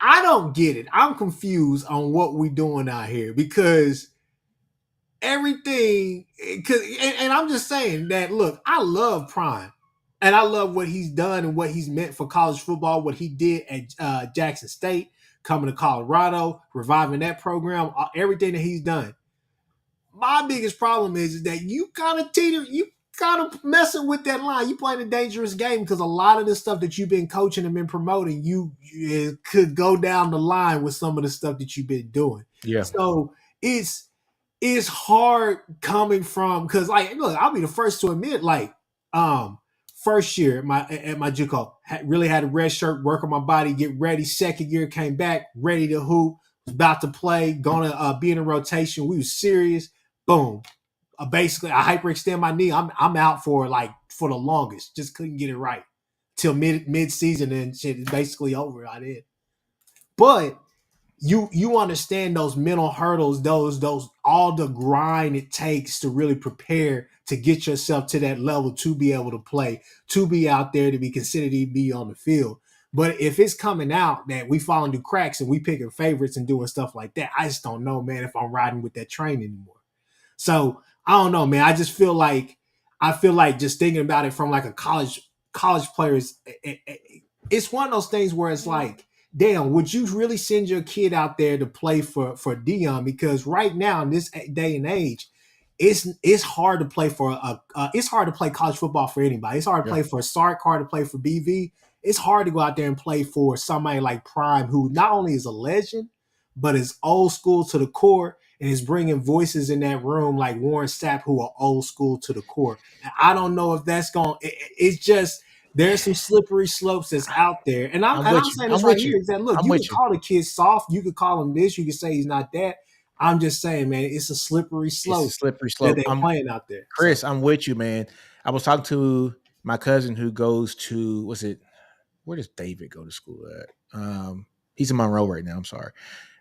I don't get it. I'm confused on what we doing out here because everything. And I'm just saying that. Look, I love Prime, and I love what he's done and what he's meant for college football. What he did at Jackson State, coming to Colorado, reviving that program, everything that he's done. My biggest problem is that you kind of messing with that line. You playing a dangerous game because a lot of the stuff that you've been coaching and been promoting, you could go down the line with some of the stuff that you've been doing. Yeah. So it's hard coming from, because like, look, I'll be the first to admit, like, first year at my JUCO, really had a red shirt, work on my body, get ready. Second year came back, ready to hoop, was about to play, gonna be in a rotation. We was serious. Boom. Basically, I hyperextend my knee. I'm out for the longest. Just couldn't get it right till mid season, and shit is basically over. I did, but you understand those mental hurdles, those all the grind it takes to really prepare to get yourself to that level to be able to play, to be out there, to be considered to be on the field. But if it's coming out that we falling through cracks and we picking favorites and doing stuff like that, I just don't know, man, if I'm riding with that train anymore. So I don't know, man. I feel like just thinking about it from like a college players, it's one of those things where it's like, damn, would you really send your kid out there to play for Deion? Because right now in this day and age, it's hard to play it's hard to play college football for anybody. It's hard to play for Sark, hard to play for BV. It's hard to go out there and play for somebody like Prime, who not only is a legend, but is old school to the core. And is bringing voices in that room like Warren Sapp, who are old school to the core. And I don't know if that's going. It's just there's some slippery slopes that's out there. And I'm saying this right here is that look, you can call the kid soft, you could call him this, you can say he's not that. I'm just saying, man, it's a slippery slope. That they're playing out there. Chris, I'm with you, man. I was talking to my cousin who goes to where does David go to school at? He's in Monroe right now. I'm sorry,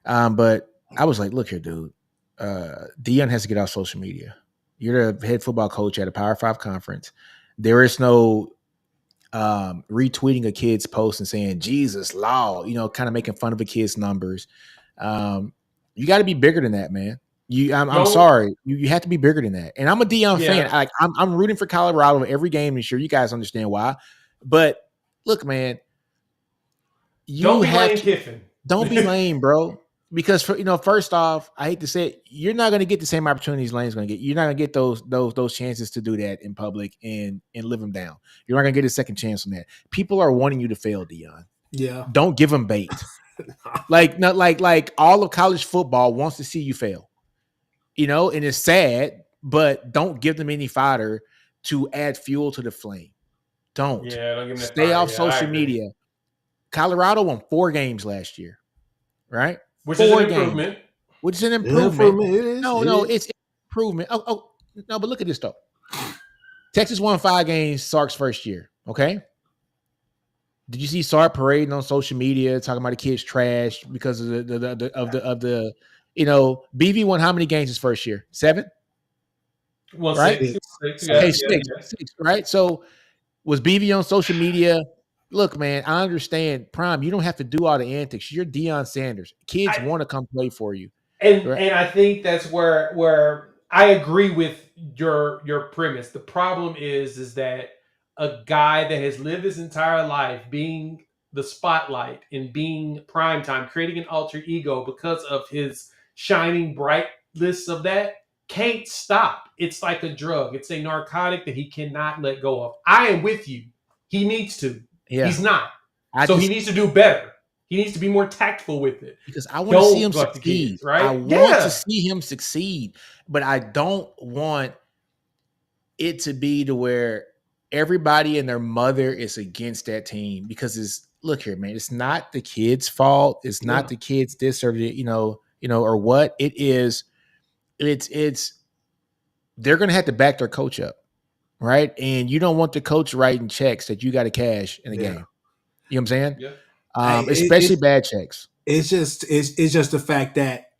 but I was like, look here, dude. Deion has to get off social media. You're the head football coach at a Power 5 conference. There is no retweeting a kid's post and saying Jesus law, kind of making fun of a kid's numbers. You got to be bigger than that, man. I'm sorry. You have to be bigger than that. And I'm a Deion fan. Like I'm rooting for Colorado every game, and sure you guys understand why. But look, man, don't be Lane Kiffin. Don't be lame, bro. Because first off, I hate to say it, you're not going to get the same opportunities Lane's going to get. You're not going to get those chances to do that in public and live them down. You're not going to get a second chance on that. People are wanting you to fail, Deion. Yeah. Don't give them bait. like all of college football wants to see you fail. And it's sad, but don't give them any fodder to add fuel to the flame. Don't. Yeah, don't give them Stay off social media. Colorado won 4 games last year, right? Which is an improvement. Which is an improvement. No, it's improvement. Oh, no, but look at this though. Texas won 5 games Sark's first year. Okay. Did you see Sark parading on social media talking about the kids trash because of the BV won how many games his first year? 7? Well, right? 6. Okay, 6, right? So was BV on social media? Look, man, I understand. Prime, you don't have to do all the antics. You're Deion Sanders. Kids want to come play for you. And I think that's where I agree with your premise. The problem is that a guy that has lived his entire life being the spotlight and being primetime, creating an alter ego because of his shining brightness of that, can't stop. It's like a drug. It's a narcotic that he cannot let go of. I am with you. He needs to. Yeah. He's not. He needs to do better. He needs to be more tactful with it. Because I want to see him succeed. Kids, right? I want to see him succeed, but I don't want it to be to where everybody and their mother is against that team, because look here, man, it's not the kid's fault. It's not the kids this or or what it is. It's they're going to have to back their coach up, right? And you don't want the coach writing checks that you got to cash in a game. You know what I'm saying? Yeah. Especially bad checks. It's just the fact that,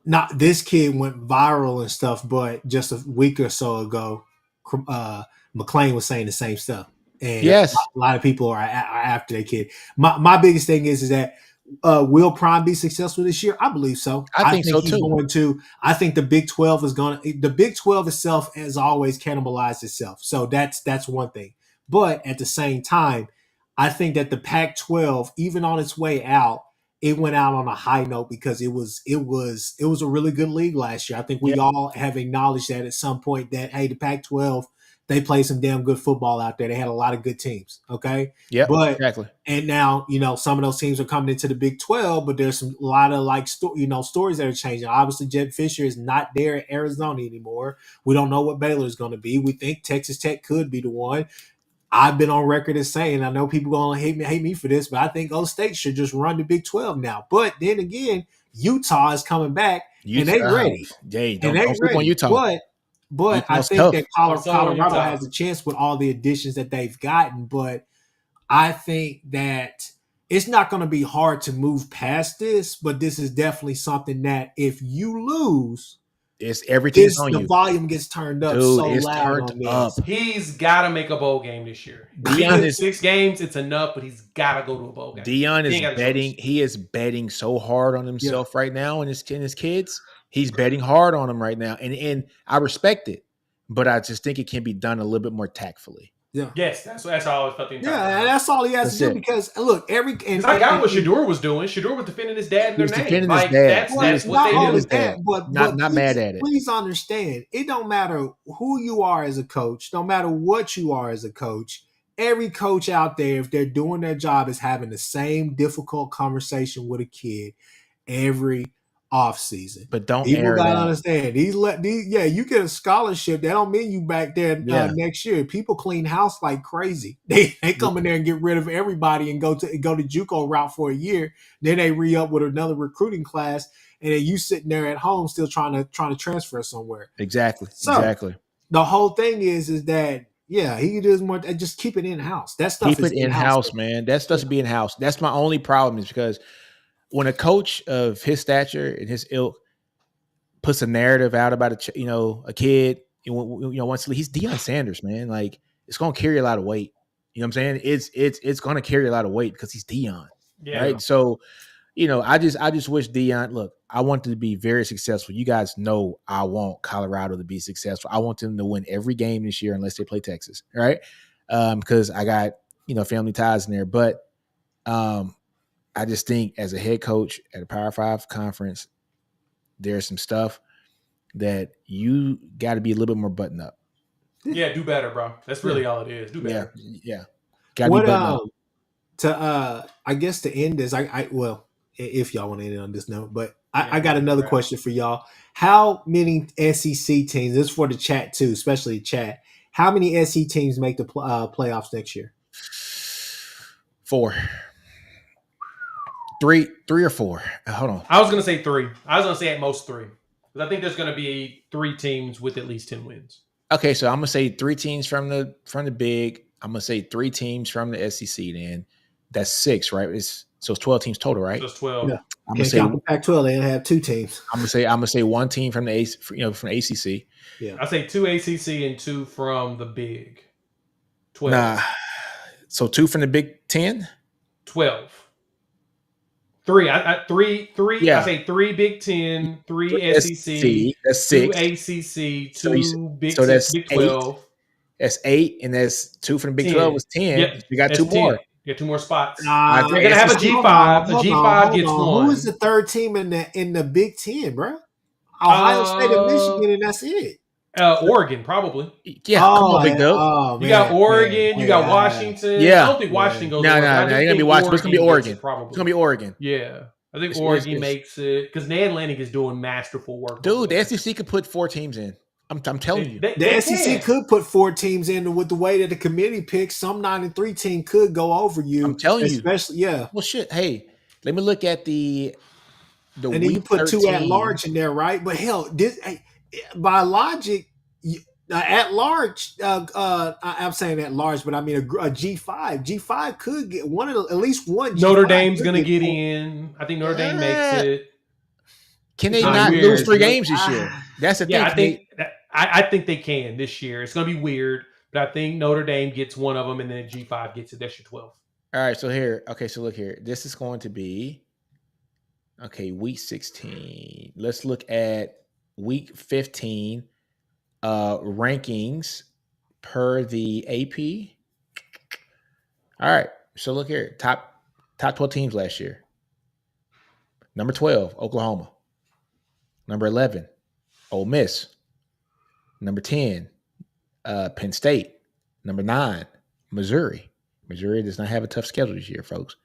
not this kid went viral and stuff, but just a week or so ago, McClain was saying the same stuff. And yes, a lot of people are after that kid. My biggest thing is that will Prime be successful this year? I believe so. I think so he's too. Going to. I think the Big 12 is going to. The Big 12 itself has always cannibalized itself. So that's one thing. But at the same time, I think that the Pac-12, even on its way out, it went out on a high note because it was a really good league last year. I think we all have acknowledged that at some point that, hey, the Pac-12, they played some damn good football out there. They had a lot of good teams. Okay. Yeah. Exactly. And now, some of those teams are coming into the Big 12, but there's a lot of stories that are changing. Obviously, Jedd Fisher is not there at Arizona anymore. We don't know what Baylor is going to be. We think Texas Tech could be the one. I've been on record as saying, I know people going to hate me for this, but I think those states should just run the Big 12 now. But then again, Utah is coming back and they ready. Don't flip on Utah. But I think that Colorado has a chance with all the additions that they've gotten. But I think that it's not going to be hard to move past this. But this is definitely something that if you lose, it's everything on you. The volume gets turned up. Dude, so it's loud turned up. He's got to make a bowl game this year. Deion is 6 games. It's enough, but he's got to go to a bowl game. Deion is betting. He is betting so hard on himself right now and his kids. He's betting hard on them right now, and I respect it, but I just think it can be done a little bit more tactfully. Yeah. Yes, that's how I always felt the entire time. And that's all he has to do because look, I got what Shedeur was doing. Shedeur was defending his dad in their name. Like that's what they do. But not mad at it. Please understand, it don't matter who you are as a coach, no matter what you are as a coach. Every coach out there, if they're doing their job, is having the same difficult conversation with a kid every off season. But don't people gotta understand you get a scholarship, that don't mean you back there next year. People clean house like crazy. They come in there and get rid of everybody and go to JUCO route for a year. Then they re-up with another recruiting class, and then you sitting there at home still trying to transfer somewhere. Exactly. The whole thing is that he does more. Just keep it in house. That stuff keep it in house, man. That stuff should be in house. That's my only problem, is because when a coach of his stature and his ilk puts a narrative out about a kid, once he's Deion Sanders, man, like it's gonna carry a lot of weight. You know what I'm saying? It's gonna carry a lot of weight because he's Deion, right? So, I just wish Deion. Look, I want him to be very successful. You guys know I want Colorado to be successful. I want them to win every game this year unless they play Texas, right? Because I got family ties in there, but I just think as a head coach at a Power 5 conference, there's some stuff that you got to be a little bit more buttoned up. Yeah, do better, bro. That's really all it is. Do better. Yeah. Got to be buttoned up. I guess to end this, if y'all want to end on this note, but I got another question for y'all. How many SEC teams, this is for the chat too, especially chat, how many SEC teams make the playoffs next year? 4. 3 or 4. Hold on. I was going to say 3. I was going to say at most 3. Because I think there's going to be 3 teams with at least 10 wins. Okay, so I'm going to say 3 teams from the Big. I'm going to say 3 teams from the SEC then. That's 6, right? It's 12 teams total, right? So it's 12. Yeah. I'm going to say Pac-12, they have 2 teams. I'm going to say 1 team from the from the ACC. Yeah. I say 2 ACC and 2 from the Big. 12. Nah. So 2 from the Big 10? 12. 3. Three. Yeah. I say 3 Big 10, 3 SEC. That's 6. 2 ACC, 2 Big 10, that's Big 12. 8. That's 8, and that's 2 from the Big 12 was 10. Yep. You got 2 more. You got 2 more spots. They're gonna have a G5. A G5 gets 1. Who is the 3rd team in the Big 10, bro? Ohio State and Michigan, and that's it. Oregon, probably. Yeah, come on, big dog. Oh, you got Oregon, you got Washington. Yeah. I don't think Washington goes. No, it's gonna be Washington. It's gonna be Oregon. Probably. It's gonna be Oregon. Yeah. I think Oregon makes it because Nan Lanning is doing masterful work. Dude, the SEC could put 4 teams in. I'm telling you. The SEC could put 4 teams in with the way that the committee picks. Some 9-3 team could go over you. I'm telling you. Especially, yeah. Well, shit. Hey, let me look at the and then you put 2 at large in there, right? But hell, by logic, at large, I'm saying at large, but I mean a G5. G5 could get at least one. Notre Dame's going to get in. I think Notre Dame makes it. Can they not lose 3 games this year? That's the thing. I think they can this year. It's going to be weird, but I think Notre Dame gets one of them, and then G5 gets it. That's your 12. All right, so here. Okay, so look here. This is going to be week 16. Let's look at week 15 rankings per the AP. All right, so look here. Top 12 teams last year. Number 12, Oklahoma. Number 11, Ole Miss. Number 10, Penn State. Number 9, Missouri. Missouri does not have a tough schedule this year, folks.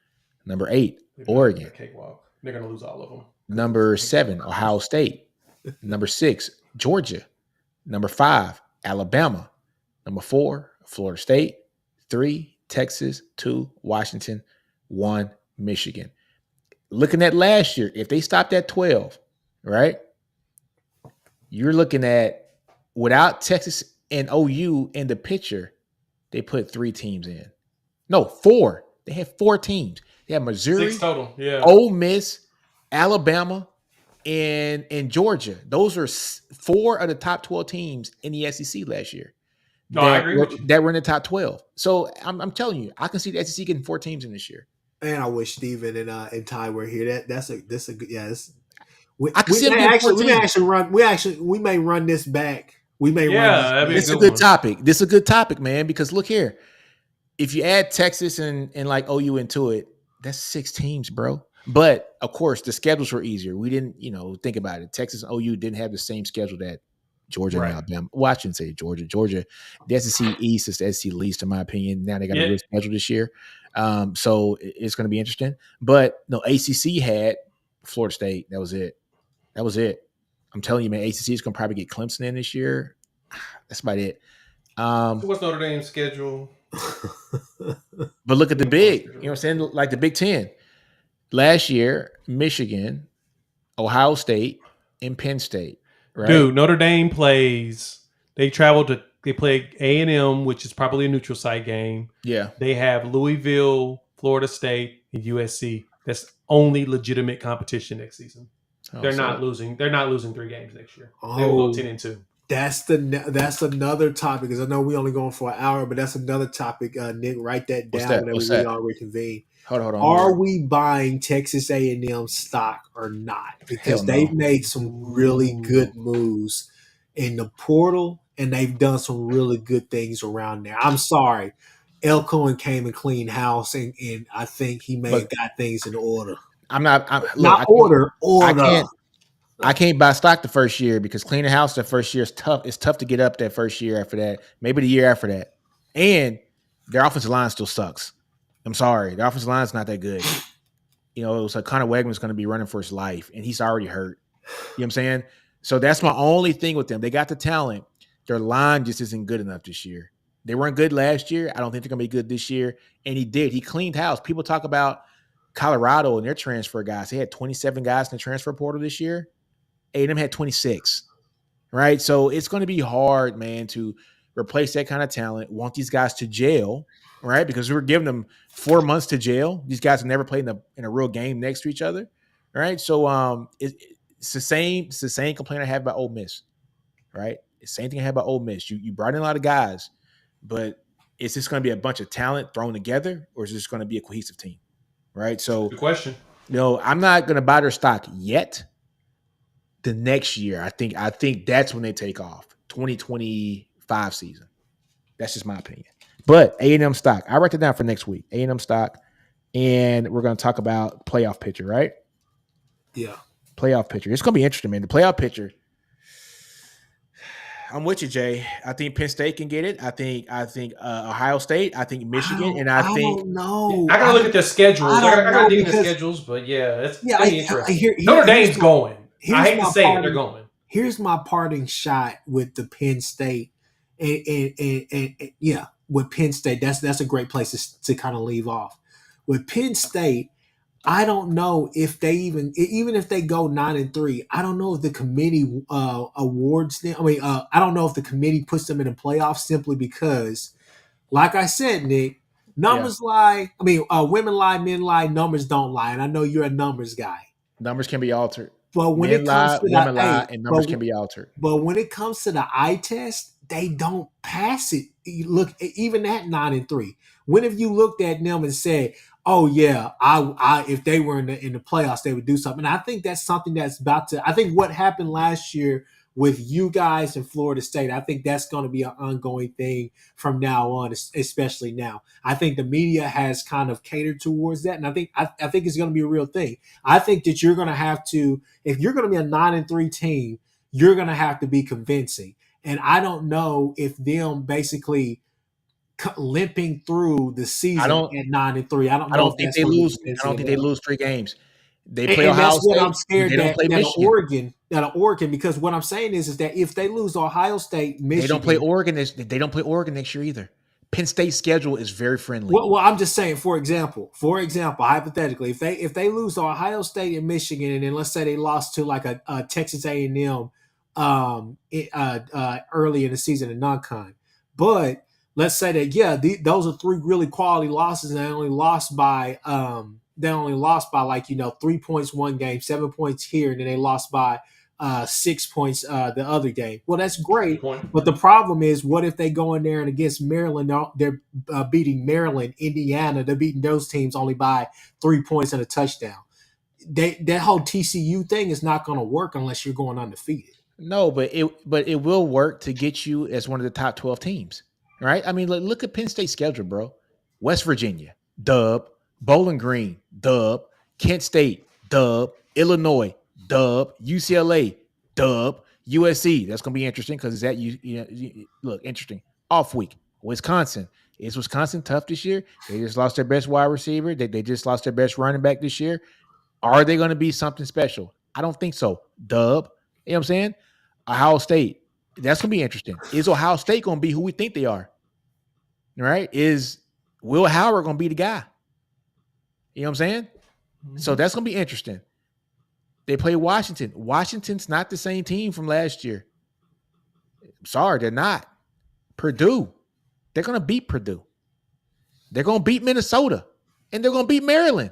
Number 8, Oregon. Cakewalk. They're going to lose all of them. Number 7, Ohio State. Number 6, Georgia. Number 5, Alabama. Number 4, Florida State. 3, Texas. 2, Washington. 1, Michigan. Looking at last year, if they stopped at 12, right? You're looking at, without Texas and OU in the picture, they put 3 teams in. No, 4. They had 4 teams. They had Missouri, 6 total. Yeah. Ole Miss, Alabama, and Georgia. Those are 4 of the top 12 teams in the SEC last year. No, I agree with you. That were in the top 12. So I'm telling you, I can see the SEC getting 4 teams in this year. And I wish Steven and Ty were here. That's a good. Yeah, we may run this back. We may run this. It's a good topic. This is a good topic, man, because look here. If you add Texas and like OU into it, that's 6 teams, bro. But of course, the schedules were easier. We didn't, think about it. Texas and OU didn't have the same schedule that Georgia and Alabama. Well, I shouldn't say Georgia. Georgia, the SEC East is the SEC least, in my opinion. Now they got a good schedule this year. So it's going to be interesting. But no, ACC had Florida State. That was it. I'm telling you, man, ACC is going to probably get Clemson in this year. That's about it. So what's Notre Dame's schedule? But look at the big, you know what I'm saying? Like the Big Ten. Last year, Michigan, Ohio State, and Penn State. Right? Dude, Notre Dame they play A&M, which is probably a neutral site game. Yeah. They have Louisville, Florida State, and USC. That's only legitimate competition next season. They're not losing 3 games next year. They will go 10-2. That's another topic, because I know we only going for an hour, but that's another topic. Nick, write that down whenever we all reconvene. Hold on. Are we buying Texas A&M stock or not? Because they've made some really good moves in the portal, and they've done some really good things around there. I'm sorry. Elko came and cleaned house, and I think he may have got things in order. Order. I can't buy stock the first year because cleaning house the first year is tough. It's tough to get up that first year after that, maybe the year after that. And their offensive line still sucks. I'm sorry. The offensive line is not that good. So Connor Wegman's going to be running for his life, and he's already hurt. You know what I'm saying? So that's my only thing with them. They got the talent. Their line just isn't good enough this year. They weren't good last year. I don't think they're going to be good this year. And he did. He cleaned house. People talk about Colorado and their transfer guys. They had 27 guys in the transfer portal this year. A&M had 26, right? So it's going to be hard, man, to replace that kind of talent, want these guys to jail, right? Because we're giving them 4 months to jail. These guys have never played in a real game next to each other, right? So it's the same complaint I have about Ole Miss, right? It's the same thing I have about Ole Miss. You brought in a lot of guys, but is this going to be a bunch of talent thrown together, or is this going to be a cohesive team, right? So good question. I'm not going to buy their stock yet. The next year, I think that's when they take off. 2025 season. That's just my opinion. But A&M stock, I write it down for next week. A&M stock, and we're going to talk about playoff picture, right? Yeah. Playoff picture. It's going to be interesting, man. The playoff picture. I'm with you, Jay. I think Penn State can get it. I think Ohio State. I think Michigan, and I think don't know. I gotta look at their schedules. I gotta dig into because schedules, but yeah, it's gonna be interesting. Here's Notre Dame's going. I hate to say it, they're parting- going. Here's my parting shot with the Penn State, and yeah, with Penn State, that's a great place to kind of leave off. With Penn State, I don't know if they even if they go 9-3, I don't know if the committee awards them. I mean, I don't know if the committee puts them in the playoffs simply because, like I said, Nick, numbers lie. I mean, women lie, men lie, numbers don't lie. And I know you're a numbers guy. Numbers can be altered. But when men it comes to women lie, and numbers can be altered. But when it comes to the eye test, they don't pass it. You look, even at 9-3. When have you looked at them and said, "Oh yeah, I if they were in the playoffs, they would do something"? And I think that's something that's about to. I think what happened last year with you guys in Florida State, I think that's going to be an ongoing thing from now on, especially now. I think the media has kind of catered towards that, and I think it's going to be a real thing. I think that you're going to have to, if you're going to be a 9-3 team, you're going to have to be convincing. And I don't know if them basically limping through the season at 9-3. I don't think they lose. I don't think they lose 3 games. They play Ohio State. What I'm scared that Oregon, because what I'm saying is that if they lose Ohio State, Michigan, they don't play Oregon. They don't play Oregon next year either. Penn State's schedule is very friendly. Well, I'm just saying, for example, hypothetically, if they lose to Ohio State and Michigan, and then let's say they lost to like a Texas A&M early in the season in non-con, but let's say that those are 3 really quality losses, and they only lost by like 3 points one game, 7 points here, and then they lost by 6 points the other game. Well, that's great, but the problem is, what if they go in there and against Maryland, they're beating Maryland, Indiana, they're beating those teams only by 3 points and a touchdown. That whole TCU thing is not going to work unless you're going undefeated. No, but it will work to get you as one of the top 12 teams, right? I mean, look at Penn State's schedule, bro. West Virginia, dub. Bowling Green, dub. Kent State, dub. Illinois, dub. UCLA, dub. USC, that's going to be interesting because it's that look, interesting. Off week. Wisconsin. Is Wisconsin tough this year? They just lost their best wide receiver. They just lost their best running back this year. Are they going to be something special? I don't think so. Dub. You know what I'm saying? Ohio State. That's going to be interesting. Is Ohio State going to be who we think they are? Right? Is Will Howard going to be the guy? You know what I'm saying? Mm-hmm. So that's going to be interesting. They play Washington. Washington's not the same team from last year. Sorry, they're not. Purdue. They're going to beat Purdue. They're going to beat Minnesota. And they're going to beat Maryland.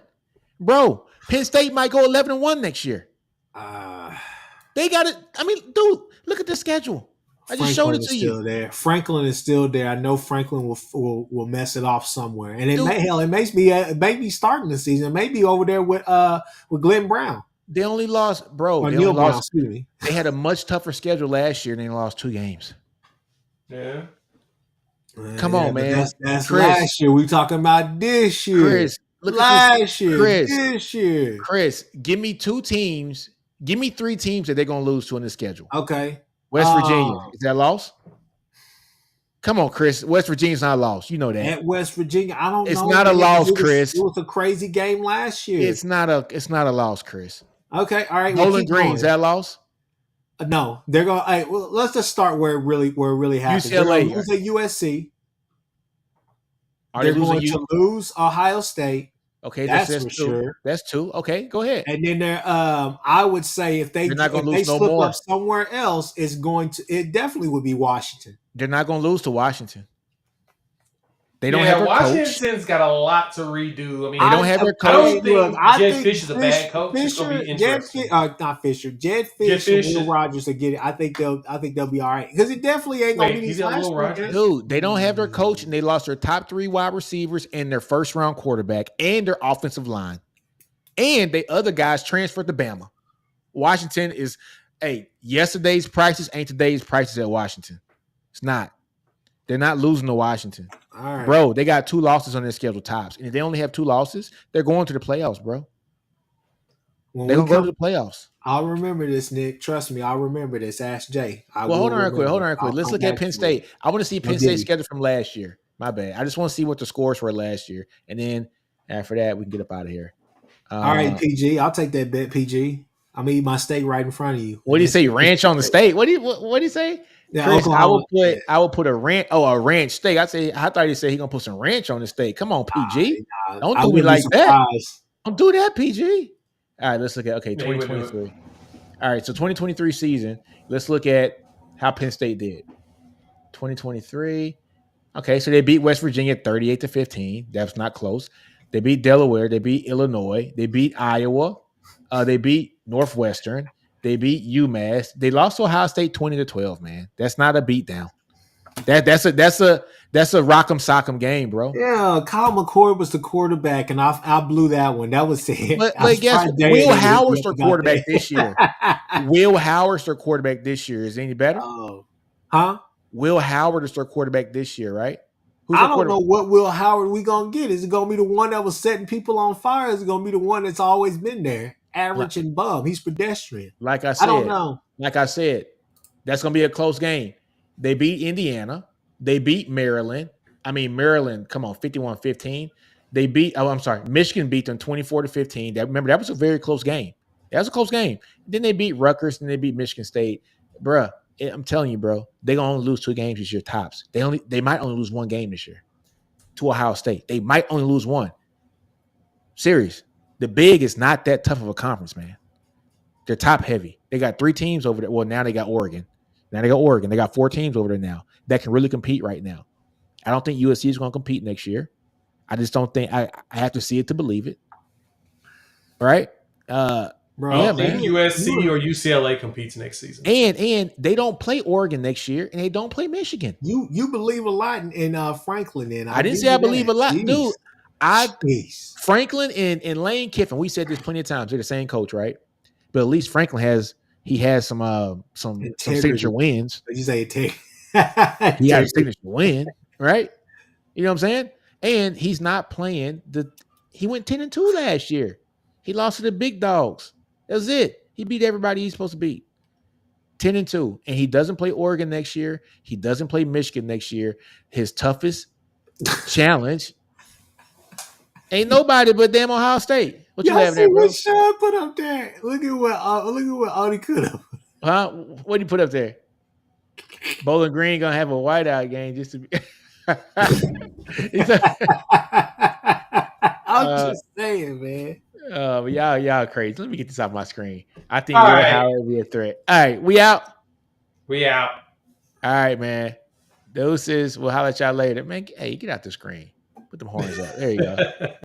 Bro, Penn State might go 11-1 next year. They got it. I mean, dude, look at the schedule. I just showed it to you. There. Franklin is still there. I know Franklin will mess it off somewhere, and it may be starting the season. It may be over there with Glenn Brown. They only lost, bro. Neil Brown. Excuse me. They had a much tougher schedule last year, and they lost 2 games. Yeah. Come on, man. That's Chris, last year. We talking about this year. Chris, look last year. This year. Chris, give me 2 teams. Give me 3 teams that they're gonna lose to in the schedule. Okay. West Virginia. Is that lost? Come on, Chris. West Virginia's not lost. You know that. At West Virginia, I don't know. It's not a loss, Chris. It was a crazy game last year. It's not a loss, Chris. Okay, all right. Bowling Green, is that loss? No, they're going. Hey, well, let's just start where it really happens. UCLA. They're lose at USC. They're going to lose Ohio State. Okay, that's for sure. That's 2. Okay, go ahead. And then I would say if they slip up somewhere else, it definitely would be Washington. They're not going to lose to Washington. They don't have a coach. Washington's got a lot to redo. I mean, they don't have a coach. I don't think Jed Fish is a bad coach. It's going to be interesting. Not Fisher. Jed Fish and Will Rogers will get it. I think they'll be all right because it definitely ain't going to be these last year. Dude, they don't have their coach, and they lost their top 3 wide receivers and their first-round quarterback and their offensive line, and the other guys transferred to Bama. Washington is, yesterday's prices ain't today's prices at Washington. It's not. They're not losing to Washington. All right. Bro, they got 2 losses on their schedule tops. And if they only have 2 losses, they're going to the playoffs, bro. They're going to go to the playoffs. I'll remember this, Nick. Trust me, I'll remember this. Ask Jay. Hold on real quick. Let's look at Penn State. I want to see Penn State's schedule from last year. My bad. I just want to see what the scores were last year. And then after that, we can get up out of here. All right, PG. I'll take that bet, PG. I'm going to eat my steak right in front of you. What do you say? Ranch on the steak? What do you say? Yeah, Chris, I will put a ranch steak. I thought you said he gonna put some ranch on the steak. Come on, PG. Don't do me like that. Don't do that, PG. All right, let's look at 2023. All right, so 2023 season. Let's look at how Penn State did. 2023. Okay, so they beat West Virginia 38-15. That's not close. They beat Delaware. They beat Illinois. They beat Iowa. They beat Northwestern. They beat UMass. They lost to Ohio State 20-12. Man, that's not a beatdown. That's a rock'em sock'em game, bro. Yeah, Kyle McCord was the quarterback, and I blew that one. That was it. But guess what? Will Howard's their quarterback this year. Will Howard's their quarterback this year. Is it any better? Will Howard is their quarterback this year, right? I don't know what Will Howard we gonna get. Is it gonna be the one that was setting people on fire? Is it gonna be the one that's always been there? Average and bum. He's pedestrian. Like I said, I don't know. Like I said, that's going to be a close game. They beat Indiana. They beat Maryland. I mean, Maryland, come on, 51-15. They beat, Michigan beat them 24-15. Remember, that was a very close game. That was a close game. Then they beat Rutgers and they beat Michigan State. Bruh, I'm telling you, bro, they're going to only lose 2 games this year, tops. They might only lose 1 game this year to Ohio State. They might only lose 1. Serious. The Big is not that tough of a conference, man. They're top heavy. They got 3 teams over there. Well, now they got Oregon. They got 4 teams over there now that can really compete right now. I don't think USC is going to compete next year. I just don't think I have to see it to believe it. Right? Bro, I think USC or UCLA competes next season. And they don't play Oregon next year, and they don't play Michigan. You believe a lot in Franklin. And I didn't say I believe a lot, dude. Franklin and Lane Kiffin, we said this plenty of times. They're the same coach, right? But at least Franklin has some signature wins. Did you say he had a signature win, right? You know what I'm saying? And he's not playing he went 10-2 last year. He lost to the big dogs. That's it. He beat everybody he's supposed to beat. 10-2. And he doesn't play Oregon next year. He doesn't play Michigan next year. His toughest challenge ain't nobody but damn Ohio State. What you laughing at, bro? What Sean put up there? Look at what Audie could have. Huh? What did you put up there? Bowling Green gonna have a whiteout game just to be. I'm just saying, man. But y'all crazy. Let me get this off my screen. I think Howard will be a threat. All right, we out. All right, man. Deuces. We'll holler at y'all later, man. Hey, get out the screen. Put them horns up. There you go.